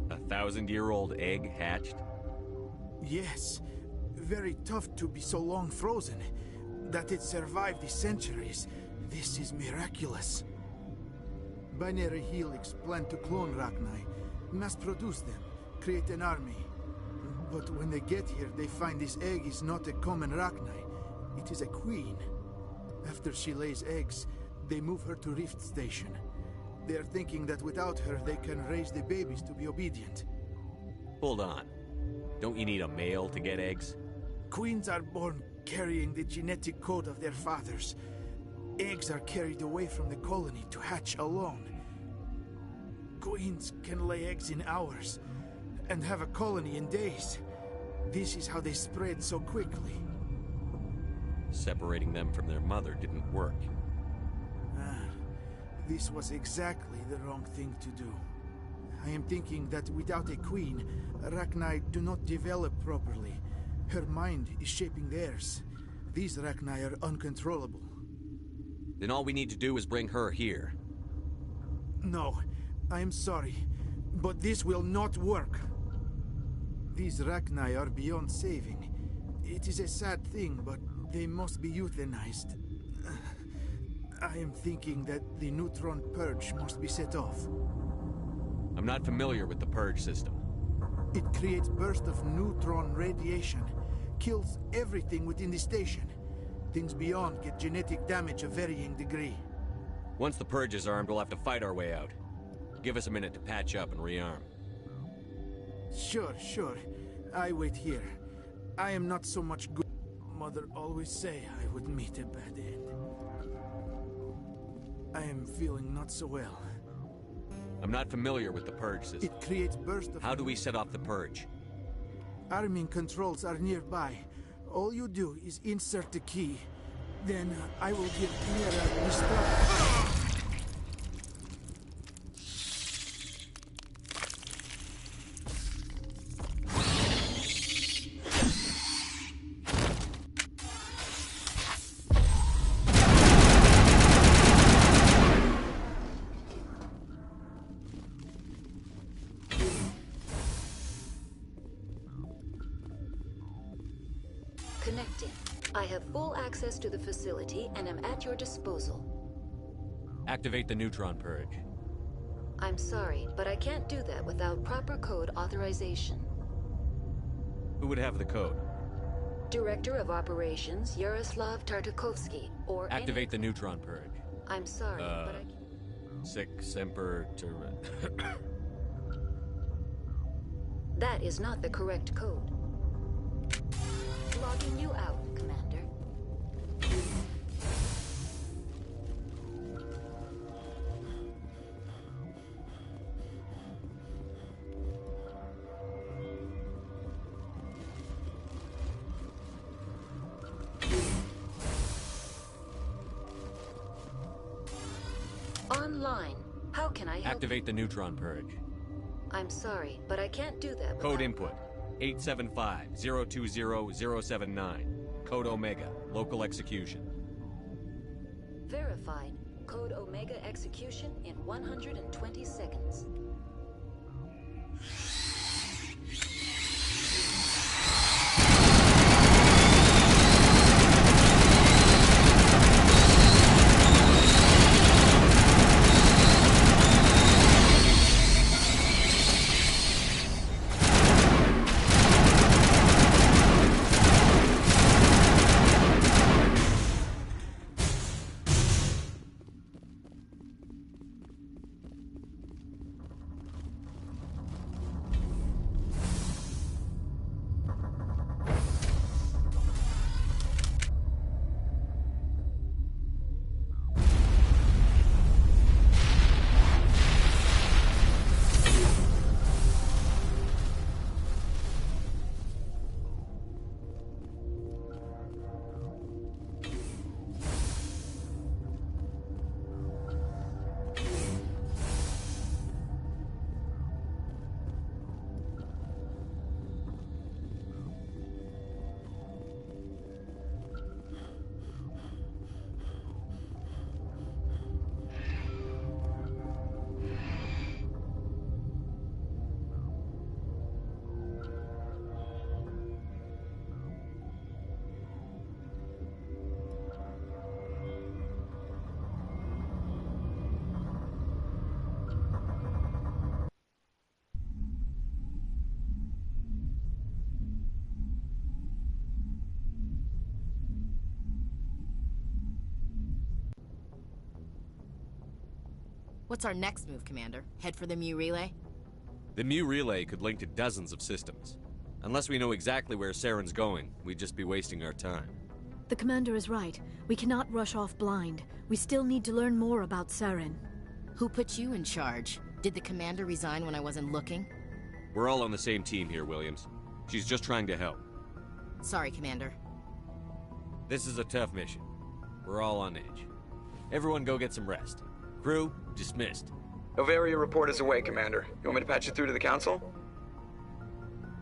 A 1,000-year-old egg hatched? Yes. Very tough to be so long frozen. That it survived the centuries. This is miraculous. Binary Helix planned to clone Rachni, mass produce them, create an army. But when they get here, they find this egg is not a common Rachni. It is a queen. After she lays eggs, they move her to Rift Station. They are thinking that without her, they can raise the babies to be obedient. Hold on. Don't you need a male to get eggs? Queens are born carrying the genetic code of their fathers. Eggs are carried away from the colony to hatch alone. Queens can lay eggs in hours and have a colony in days. This is how they spread so quickly. Separating them from their mother didn't work. This was exactly the wrong thing to do. I am thinking that without a queen, Rachni do not develop properly. Her mind is shaping theirs. These Rachni are uncontrollable. Then all we need to do is bring her here. No, I am sorry, but this will not work. These Rachni are beyond saving. It is a sad thing, but they must be euthanized. I am thinking that the neutron purge must be set off. I'm not familiar with the purge system. It creates bursts of neutron radiation, kills everything within the station. Things beyond get genetic damage of varying degree. Once the purge is armed, we'll have to fight our way out. Give us a minute to patch up and rearm. Sure. I wait here. I am not so much good. Mother always say I would meet a bad end. I am feeling not so well. I'm not familiar with the purge system. It creates bursts of... How do we set off the purge? Arming controls are nearby. All you do is insert the key. Then I will give Mira the start. Connecting. I have full access to the facility and am at your disposal. Activate the neutron purge. I'm sorry, but I can't do that without proper code authorization. Who would have the code? Director of Operations, Yaroslav Tartakovsky, or Activate the neutron purge. I'm sorry, but I... Sic Semper That is not the correct code. Logging you out, Commander. Online. How can I help? Activate the neutron purge. I'm sorry, but I can't do that Code input. 875-020-079. Code Omega. Local execution. Verified. Code Omega execution in 120 seconds. What's our next move, Commander? Head for the Mu Relay? The Mu Relay could link to dozens of systems. Unless we know exactly where Saren's going, we'd just be wasting our time. The Commander is right. We cannot rush off blind. We still need to learn more about Saren. Who put you in charge? Did the Commander resign when I wasn't looking? We're all on the same team here, Williams. She's just trying to help. Sorry, Commander. This is a tough mission. We're all on edge. Everyone go get some rest. Crew, dismissed. Novaria report is away, Commander. You want me to patch you through to the Council?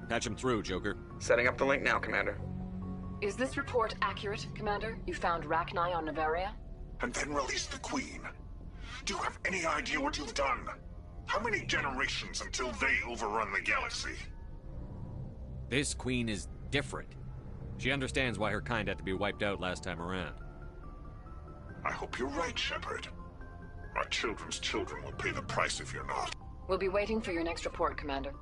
Patch him through, Joker. Setting up the link now, Commander. Is this report accurate, Commander? You found Rachni on Novaria? And then release the Queen. Do you have any idea what you've done? How many generations until they overrun the galaxy? This Queen is different. She understands why her kind had to be wiped out last time around. I hope you're right, Shepard. Our children's children will pay the price if you're not. We'll be waiting for your next report, Commander.